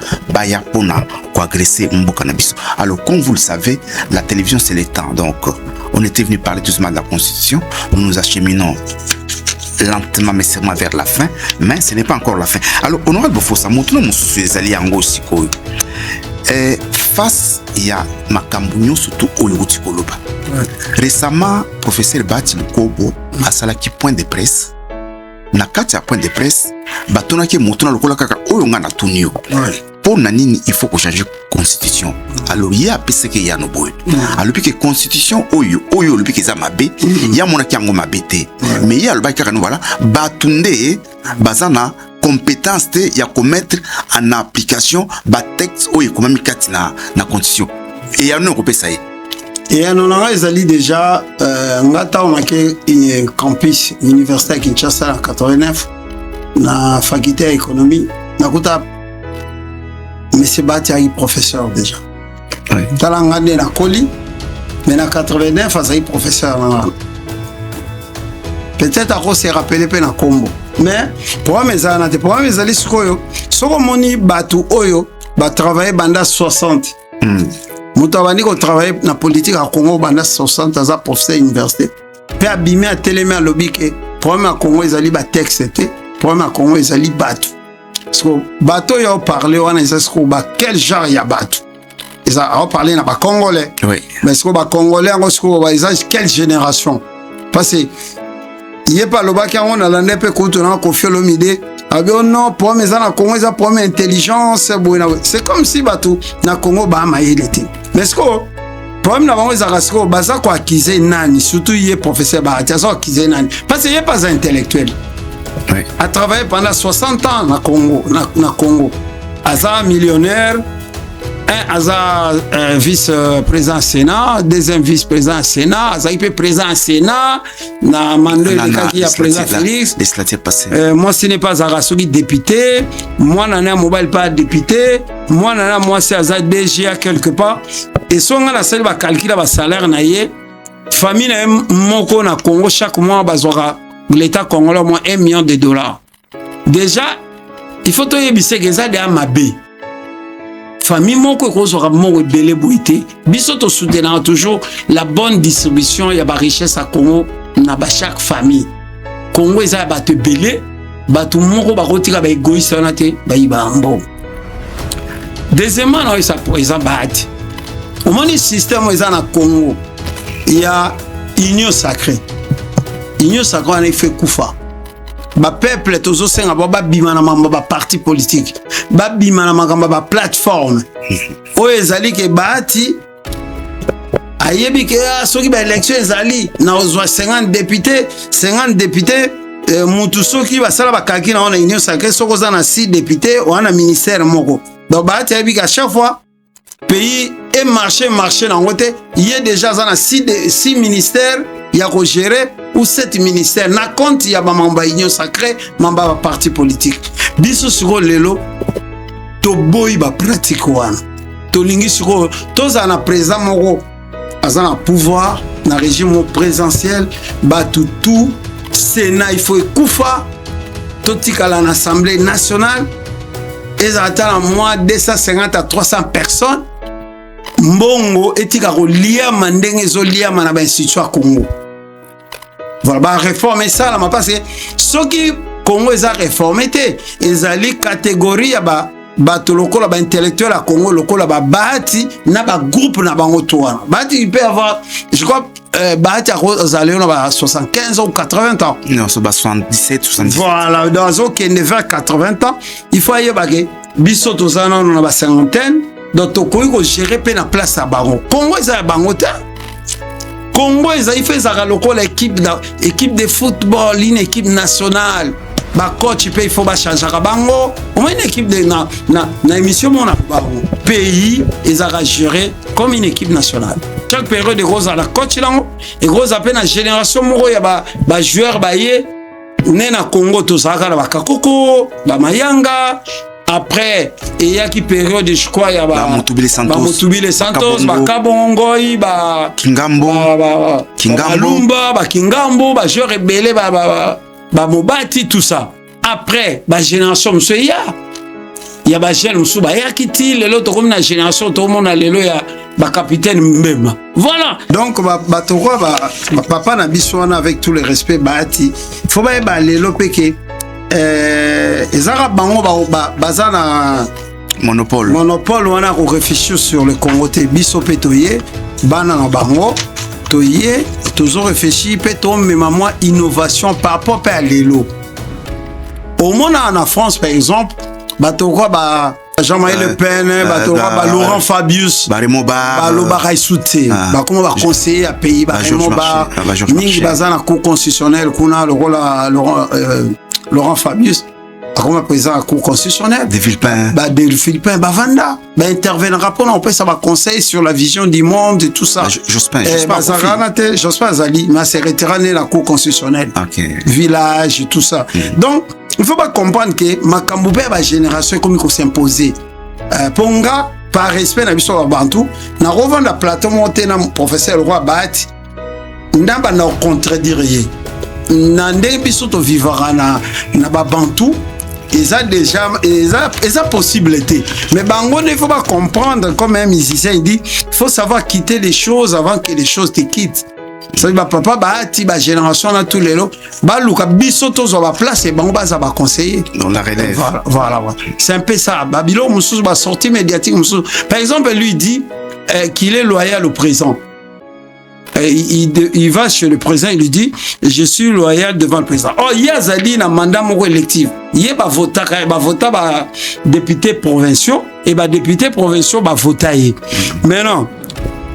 ya pona ko agresser mboka na biso. Alors comme vous le savez, la télévision c'est le temps. Donc on était venu parler tout simplement de la Constitution, nous nous acheminons lentement mais sûrement vers la fin, mais ce n'est pas encore la fin. Alors honorable Bofossa, montrons mon souci des alliés en aussi face il y a Makambunyo surtout Oyuti Koloba. Récemment, professeur Bati Lukobo a salaki point de presse. Na kati ya point de presse, batona ki montrona lokola kaka oyonga na tunio. Pour nanini il faut changer constitution. Alors il y a pese que ya no boy. Alors puis que constitution oyo le puis que za mabe, ya monaki yango mabete. Mais il y a le ba kaka no voilà, batunde bazana compétence te ya commettre en application ba texte oyo comme mikati na constitution. Et ya no ko pesa ye. Et on a déjà ngata on a un campus université à Kinshasa en 89 na faculté d'économie na kuta monsieur Bati a professeur déjà. Tala ngade na Koli mais en 89 a professeur. Peut-être à cause se rappeler pe na Kombo. Mais pour mes années pour mes ali sikoyo soko moni batu oyo ba travailler banda 60. Moutawani ko travaille dans la politique à Congo pendant 60 ans, professeur université. Puis abîmé à télémé à lobby que problème à Congo ils allaient battre texte, problème à Congo ils allaient battre. Parce que bateau y a parlé on a dit quel genre y a battu. on parler na Congolais. Oui. Mais ce que Congolais, quelle génération? Parce que il est pas le bas qui on a l'année peu quand on a confié l'omidé. Oh non, pour mes ans, Congo, ça pour intelligence. C'est comme si batou na Congo Bahama il était. Mais ce que problème na bango ezaka baza ko accuser nani, surtout il est professeur Bahati, ça accuser nani parce qu'il est pas intellectuel. Oui. A travaillé pendant 60 ans na Congo, na Congo. Aza millionnaire, aza vice-président Sénat, deuxième vice-président Sénat, aza président Sénat, na Mando qui a président Félix. Moi ce n'est pas Arasogi député, moi nana mobile pas député, moi c'est aza DGA quelque part. Et si on a la seule calcul ba salaire na ye, famille na moko na Congo chaque mois bazora l'État congolais au moins $1 million. Déjà, il faut que yebise que ça de amabe. Famille moko ko zora mo belé boité. Biso to soutenir toujours la bonne distribution ya ba richesse à Congo na ba chaque famille. Congo eza ba te belé, ba tout moko ba kotika ba égoïste na te ba iba mbo. Deuxièmement, non ça pour ça bâti. Au moins le système eza na Congo, il y a union sacrée. Union sacrée en effet koufa. Ba peuple tozo senga ba bimana mamba ba parti politique. Ba bimana mamba ba plateforme. O ezali ke bati ayebi ke soki ba élection ezali na ozwa 50 députés mutu soki ba sala ba kaki na ona union sacrée soko za na 6 députés ou na ministère moko. Donc bati ayebi ke à chaque fois pays et marché dans côté il y a déjà dans 6 ministères il y a gérer ou 7 ministères na compte il y a mamba union sacrée mamba parti politique biso siko lelo to boy ba pratique wana to lingi siko to za na président moko azana pouvoir na régime présidentiel ba tout Sénat il faut kufa to tikala na assemblée nationale et attend moins 250 à 300 personnes. Mbongo etika ko liama ndenge zo liama na ba institution ya Congo. Voilà ba réformer ça là parce que ceux qui Congo eza réformé té ezali catégorie ya ba to lokola ba intellectuel à Congo lokola ba bati na ba groupe na bango to wana. Bati il peut avoir je crois Bahati a 75 ou 80 ans. Non, c'est 77, 70. Voilà, dans aucun vers 80 ans, il faut y avoir biso tozana on a ba cinquantaine, donc to ko gérer pe na place à Bango. Congo ça Bango ta. Congo il fait ça local équipe de football, une équipe nationale. Ba coach il faut ba changer Bango. Au moins une équipe de na émission mon pays ils a géré comme une équipe nationale. Chaque période de rose à la coach là et rose à peine la génération moro ya ba joueur ba yé na Congo to saka la ba Kakoko ba Mayanga après il y a qui période je crois ya ba Motubile Santos ba Kabongoi ba Kingambo Lumba ba Kingambo ba joueur rebelle ba Mobati tout ça après ba génération monsieur il y a ba jeune monsieur ba ya kiti lelo to comme na génération tout le monde a lelo ya ba capitaine même. Voilà. Donc papa na biswana avec tout le respect Bahati. Faut ba lelo peke ezara bango bazana monopole wana ko réfléchir sur le Congo te biso petoye bana na bango toye toujours réfléchir pe to même moi innovation par rapport à lelo. Au monde en France par exemple Jean-Marie Le Pen, Laurent Fabius, Baloba Raïsouté, comment va conseiller à pays, Ningi Bazana Cour constitutionnelle, Laurent Fabius, comment président à la Cour constitutionnelle, des Philippins, Vanda, intervenir on peut savoir conseil sur la vision du monde et tout ça. Jospin Azali, mais c'est retiré la Cour constitutionnelle, village et tout ça. Donc, il ne faut pas comprendre que Makamboube a une génération comme il faut s'imposer. Ponga, par respect, na biso Bantou, na revendre la plateau monté na professeur Roi Bahati, n'a pas na contredire. Na ndé biso to vivra na Bantou, ils a déjà possibilité. Mais Bango, il ne faut pas comprendre comme un musicien il dit, il faut savoir quitter les choses avant que les choses te quittent. ça va papa ati ba génération na tous les lots ba luka biso tozo ba place et bango baza ba conseiller dans la relève. Voilà. C'est un peu ça. Babylone mususu ba sortie médiatique mususu. Par exemple, lui dit qu'il est loyal au président. Il va chez le président, il lui dit je suis loyal devant le président. Oh, il y a Zadi na mandat moko électif. Il y a vota ba député provinciaux et ba député provinciaux ba voter. Maintenant,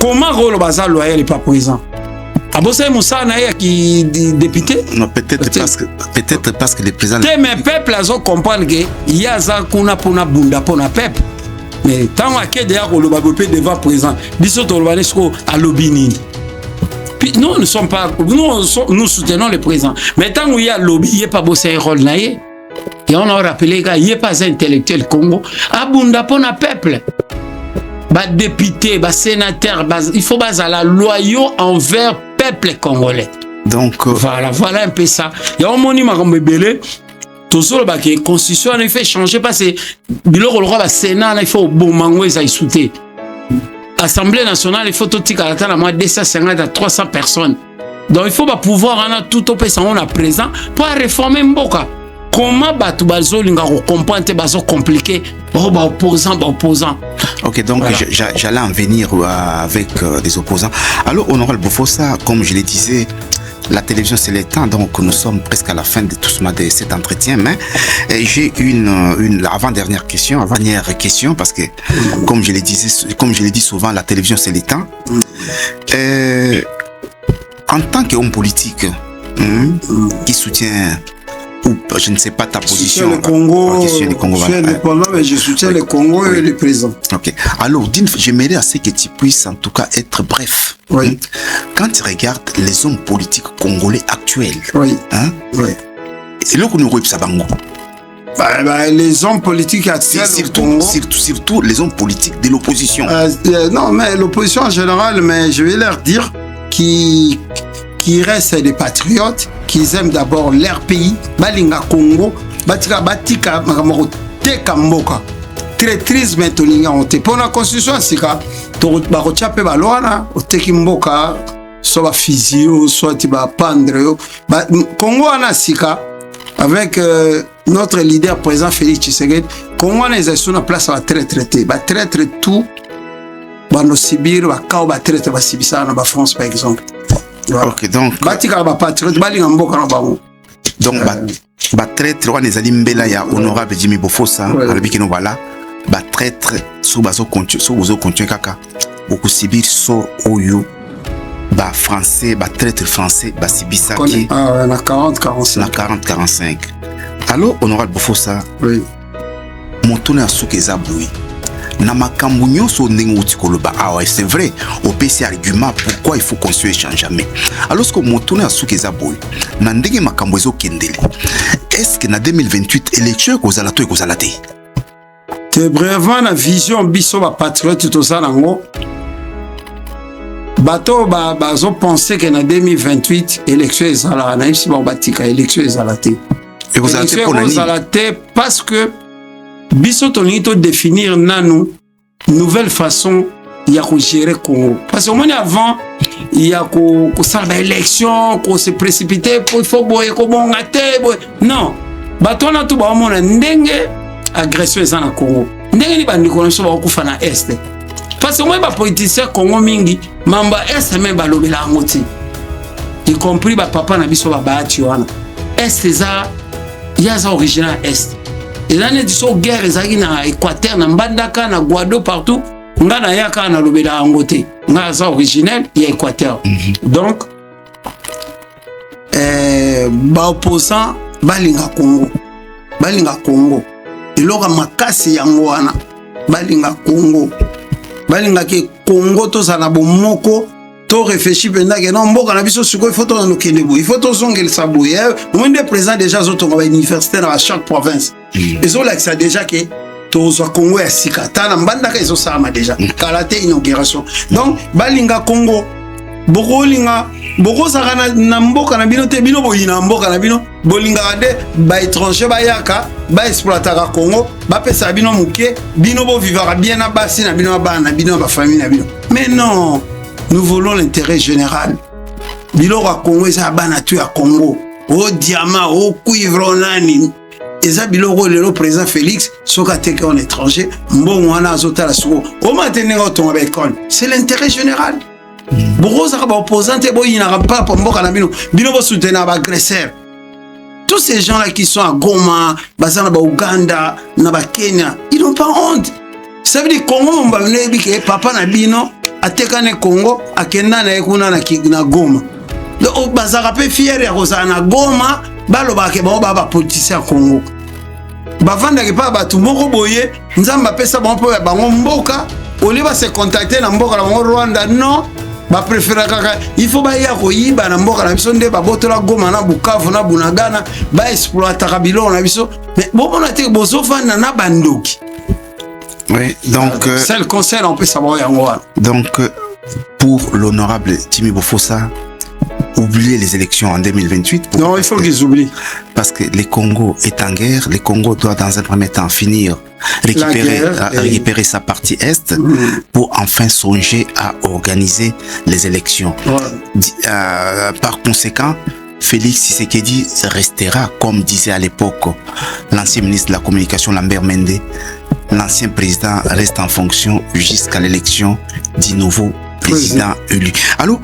comment rôle baza loyal et pas président? Abosa Moussa na qui député? Non, peut-être parce que les présidents. Mais peuple a comprendre que il y a ça kuna pona bunda pona peuple. Mais tant que derrière le babopé devant président, biso to lobanesco à lobby. Puis nous ne sommes pas, nous soutenons le président. Mais tant qu'il y a lobby, il n'y a pas bossé un rôle naïe. Et on a rappelé qu'il n'y a pas intellectuel Congo. Abunda pour le peuple. Bah député, bah sénateur, il faut baser la loyaux envers le peuple congolais. Donc voilà un peu ça. Il y a un monument comme Bébélé. Tout ça, la constitution il fait changer parce que le Sénat il faut bon mango et ça sauter. Assemblée nationale, il faut tout à moins 250 à 300 personnes. Donc il faut pouvoir en tout au pays on a présent pour réformer Mboka. Comment batu bazo linga comprendre bazo compliqué opposant. Ok, donc voilà. J'allais en venir avec des opposants. Alors honorable Bofossa, comme je le disais, la télévision c'est le temps, donc nous sommes presque à la fin de tout cet entretien, mais j'ai une avant-dernière question, parce que comme je le dis souvent, la télévision c'est le temps. En tant qu'homme politique qui soutient, ou je ne sais pas ta position. Le Congo, je suis indépendant, mais je soutiens le Congo et le président. Ok. Alors, j'aimerais assez que tu puisses en tout cas être bref. Oui. Quand tu regardes les hommes politiques congolais actuels, oui. Et là qu'on nous ça bango. Les hommes politiques actuels, surtout les hommes politiques de l'opposition. Non, mais l'opposition en général, mais je vais leur dire qui restent des patriotes, qui aiment d'abord leur pays, Balinga Congo, Batika Teka Mboka. Très triste maintenant, on te pour la constitution, c'est que tu vas rechaper Balwana, Teki Mboka, soit physio, soit tu vas pendre. Congo a sika avec notre leader président Félix Tshisekedi, Congo a sur la place à traiter, traiter tout, nos Sibir, Kao, traiter Sibisa, na France par exemple. Voilà. Ok, donc traître on les alimbela ya honorable Jimmy Bofossa alabi kino voilà traître sous bazo continue kaka beaucoup sibir so oyo français traître français sibisa qui na 40-45 alors honorable Bofossa oui montona souke zabui na makambo nyonso ndenge utikoloba c'est vrai au PC argument pourquoi il faut qu'on se échange jamais alors ce que motuna asuki za boy na ndenge makambo ezo kendele est-ce que na 2028 élection kozala to ekozala te te brevant na vision biso ba patriote to ça nango bato bazo penser que na 2028 élection ezala na isi ba batika élection ezala te ezala te parce que biso tolingi to définir nanu nouvelle façon ya ko gérer Congo parce que moment avant il y a ko salba élection ko se précipiter pour il faut boyer ko bonga te non bato na to ba mona ndenge agression za na Congo ndenge ni bandiko na so ba kufa na est parce que moi ba politicien Congo mingi mamba est même ba lobela ngoti y compris ba papa na biso ba baati wana est za ya za original est. Et là, nous disons guerre, na Équateur, na Mbandaka, na Guado, partout. Nga na yaka na lobela angote. Nga za originel, il y a Équateur. Donc, opposant balinga Congo. Et là, makasi yango wana. Balinga Congo. Balinga ke Congo to sana bomoko. To réfléchir pendant que non mboka na biso siko il faut to no kenebo il faut to zongel sabouye moi des présidents déjà zo to ba universitaire à chaque province ils ont là ça déjà que to zo Congo ya sika ta na mbanda ka iso sama déjà kalaté inauguration donc balinga Congo bokolinga bokozaka na mboka na bino te bino boyina mboka na bino bolinga de ba étranger ba yaka ba exploitaka Congo ba pesa bino muke bino bo vivra bien na basi na bino ba na bino ba famille na bino mais non. Nous voulons l'intérêt général. biloko ya Congo eza bana tu ya Congo o diamant o cuivre nani eza biloko lelo président Félix soka teke en étranger mbongo wana azotala soko o matenenga otonga ba école c'est l'intérêt général bokozaka ba opposant te boyinaka papa mboka na bino bo soutenir ba agresseur. Tous ces gens là qui sont à Goma bazana ba Uganda na ba Kenya ils n'ont pas honte. Ça veut dire Congo mba nebi ke papa na bino atekane Congo akenda na ekuna na Goma. Donc bazaka pe fier ya kozala na Goma balobake ba politicien ya Congo. Bavanda ke pa batu moko boye nzamba pesa bango po bango mboka oli ba se contacter na mboka na bango Rwanda non ba préférer kaka il faut ba ya ko yiba na mboka na biso nde ba botola Goma na Bukavu na Bunagana ba exploiter biloko na biso mais bon na te bozofanda na bandoki. Oui, donc c'est le conseil on peut savoir yango. Donc pour l'honorable Timi Bofossa, oublier les élections en 2028. Non, il faut qu'ils oublient. Parce que le Congo est en guerre. Le Congo doit dans un premier temps finir, récupérer sa partie Est pour enfin songer à organiser les élections. Par conséquent, Félix Tshisekedi restera, comme disait à l'époque l'ancien ministre de la Communication Lambert Mende, l'ancien président reste en fonction jusqu'à l'élection du nouveau président élu. Alors,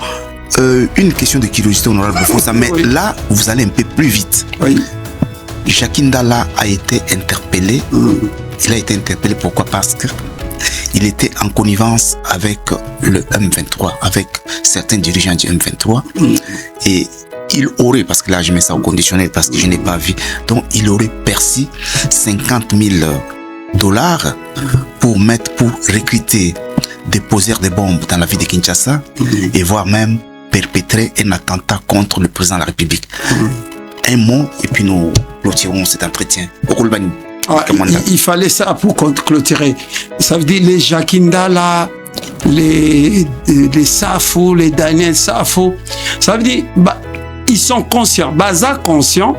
une question de curiosité honorable Bofossa, mais là, vous allez un peu plus vite. Oui. Jacques Ndala a été interpellé. Il a été interpellé pourquoi? Parce que il était en connivence avec le M23, avec certains dirigeants du M23. Et il aurait, parce que là je mets ça au conditionnel parce que je n'ai pas vu, donc il aurait perçu 50 000 $ pour recruter des poseurs de bombes dans la ville de Kinshasa et voire même perpétrer un attentat contre le président de la République. Un mot et puis nous clôturons cet entretien. Il fallait ça pour clôturer. Ça veut dire les Jacques Ndala, les Safo, les Daniel Safo. Ça veut dire ils sont conscients. Baza conscient.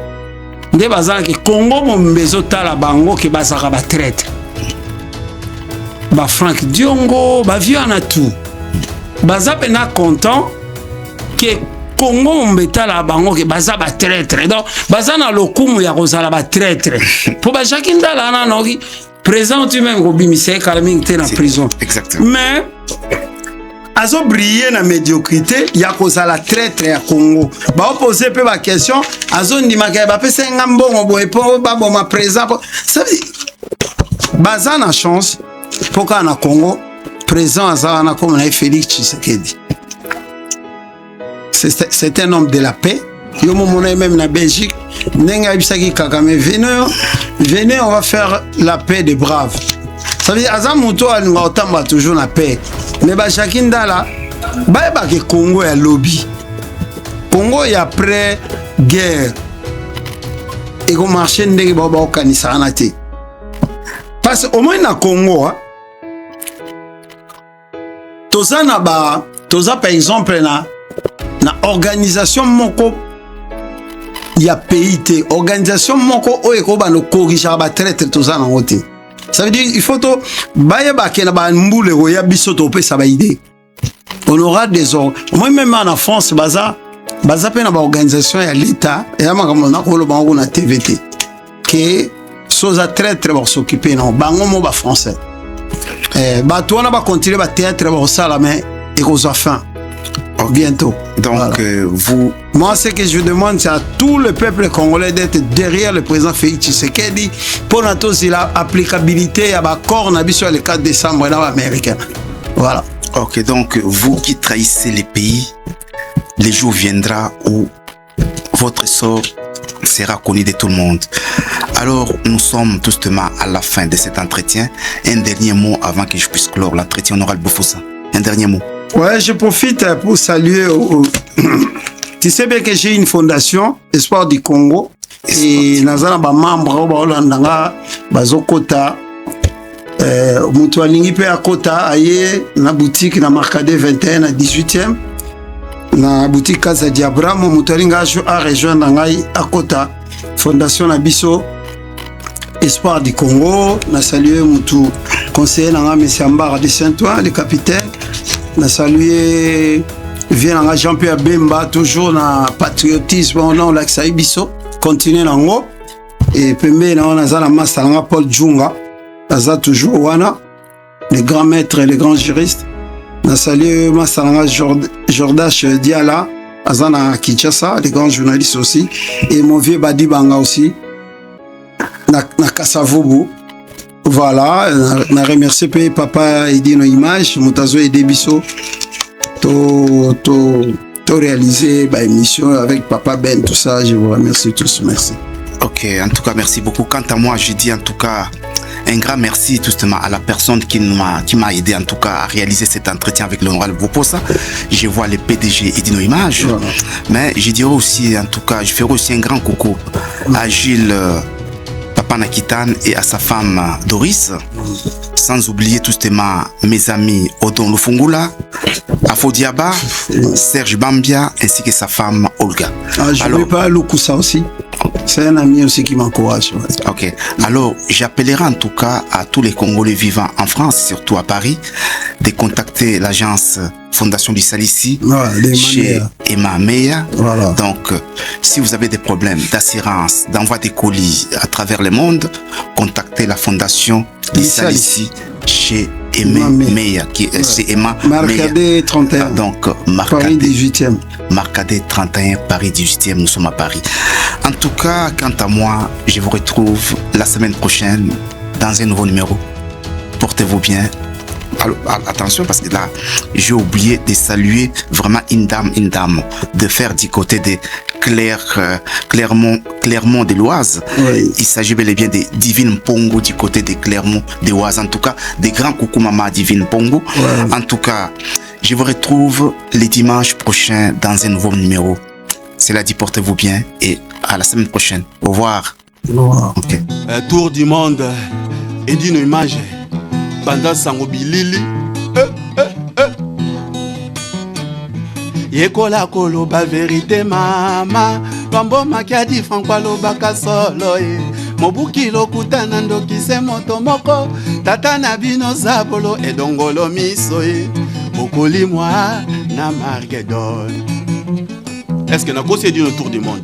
Des bazar que Congo mon bezo tala bango que bazara ba traître. Ba Frank Diongo, ba vieux en a tout. Baza pena content que Congo mbeta la bango que baza ba traître. Donc baza na lokumu ya kozala ba traître. Pour ba Jacques Ndala na nogi présent tu même Robimise Kalaming te na prison. Exactement. Mais azo briller na médiocrité ya kozala traître ya Congo. Ba poser peu ba question azo ndimaka ba pesa ngambongo boye po ba boma présent. Ça veut dire baza na chance poka na Congo présent azala na comme na Félix Tshisekedi. C'est un homme de la paix. Yo momona même na Belgique nenga bisaki Kagame venez on va faire la paix des braves. Ça veut dire azamuto alinga otamba toujours la paix. Mais ba Jacques Ndala ba ke Congo ya lobby. Congo ya après guerre. Et go marché ndenge ba okanisa na te. Parce au moins na Congo toza par exemple na organisation moko ya pays te organisation moko oyo ko ba no corriger ba traite toza na ngote. Ça veut dire il faut to baye ba ke na ba mbule ko ya biso to pesa ba idée. On aura des moi même en France baza pe na ba organisation ya l'état et ya makambo na ko lo bango na TVT que soza traite ba s'occuper non bango mo ba français. Ba to na ba continuer ba théâtre ba sala mais et qu'on soit fin. Bientôt. Donc, voilà. Vous... Moi, ce que je demande, c'est à tout le peuple congolais d'être derrière le président Félix Tshisekedi pour l'applicabilité à l'accord sur le 4 décembre dans l'Américain. Voilà. Ok, donc vous qui trahissez les pays, le jour viendra où votre sort sera connu de tout le monde. Alors, nous sommes tout justement à la fin de cet entretien. Un dernier mot avant que je puisse clore l'entretien honorable Bofossa. Un dernier mot. Ouais, je profite pour saluer. Tu sais bien que j'ai une fondation, Espoir du Congo. Et nazana ba membre ba Hollanda bazokota mutu alingi pe akota aye na boutique na Marcade 21 na 18e na boutique Casa Diabramo mutu alinga a rejoindre ngai akota fondation na biso Espoir du Congo. Na saluer mutu conseiller na monsieur Ambara de Saint-Ouen le capitaine. Na salué vient Jean-Pierre Bemba, toujours dans patriotisme, on a l'accès biso, continue dans haut. Et puis, on a la masse Paul Djunga, on a toujours wana, les grands maîtres et les grands juristes. On a salué Massalanga Jordache Diala, Azana Kinshasa, les grands journalistes aussi, et mon vieux Badi Banga aussi, na Kassavobo. Voilà, on a remercié papa Edino Image, Moutazo et Debiso, to réaliser l'émission avec papa Ben, tout ça, je vous remercie tous, merci. Ok, en tout cas, merci beaucoup. Quant à moi, je dis en tout cas un grand merci justement à la personne qui m'a aidé en tout cas à réaliser cet entretien avec l'honorable Boposa. Je vois les PDG Edino Image, voilà. Mais je dirais aussi en tout cas, je ferai aussi un grand coucou à Gilles Papa Nakitan et à sa femme Doris, sans oublier tout justement mes amis Odon Lufungula, Afo Diaba, Serge Bambia ainsi que sa femme Olga. Je n'oublie pas Lukusa aussi. C'est un ami aussi qui m'encourage. Ok. Alors, j'appellerai en tout cas à tous les Congolais vivant en France, surtout à Paris, de contacter l'agence Fondation du Salissi chez Emma Meya. Voilà. Donc, si vous avez des problèmes d'assurance, d'envoi des colis à travers le monde, contactez la Fondation du Salissi chez Emma Meya, qui c'est Emma Marcadet 31. Donc, Paris 18e. Marcadet 31, Paris 18e, nous sommes à Paris. En tout cas, quant à moi, je vous retrouve la semaine prochaine dans un nouveau numéro. Portez-vous bien. Alors, attention, parce que là, j'ai oublié de saluer vraiment une dame, de faire du côté de Clermont de l'Oise. Oui. Il s'agit bel et bien de Divine Pongo du côté de Clermont de l'Oise. En tout cas, des grands coucou maman Divine Pongo. Oui. En tout cas, je vous retrouve les dimanches prochains dans un nouveau numéro. Cela dit, portez-vous bien et à la semaine prochaine. Au revoir. Wow. Okay. Tour du monde, Edino Image, Banda Sangobilili. Yekola koloba vérité mama, Bambo makiadi Francois lobaka solo ye. Mobuki lokutana ndokise moto moko, tata na bino zabolo edongolo miso ye. Bokoli moi na Margedon. Est-ce que n'a pas dit le tour du monde?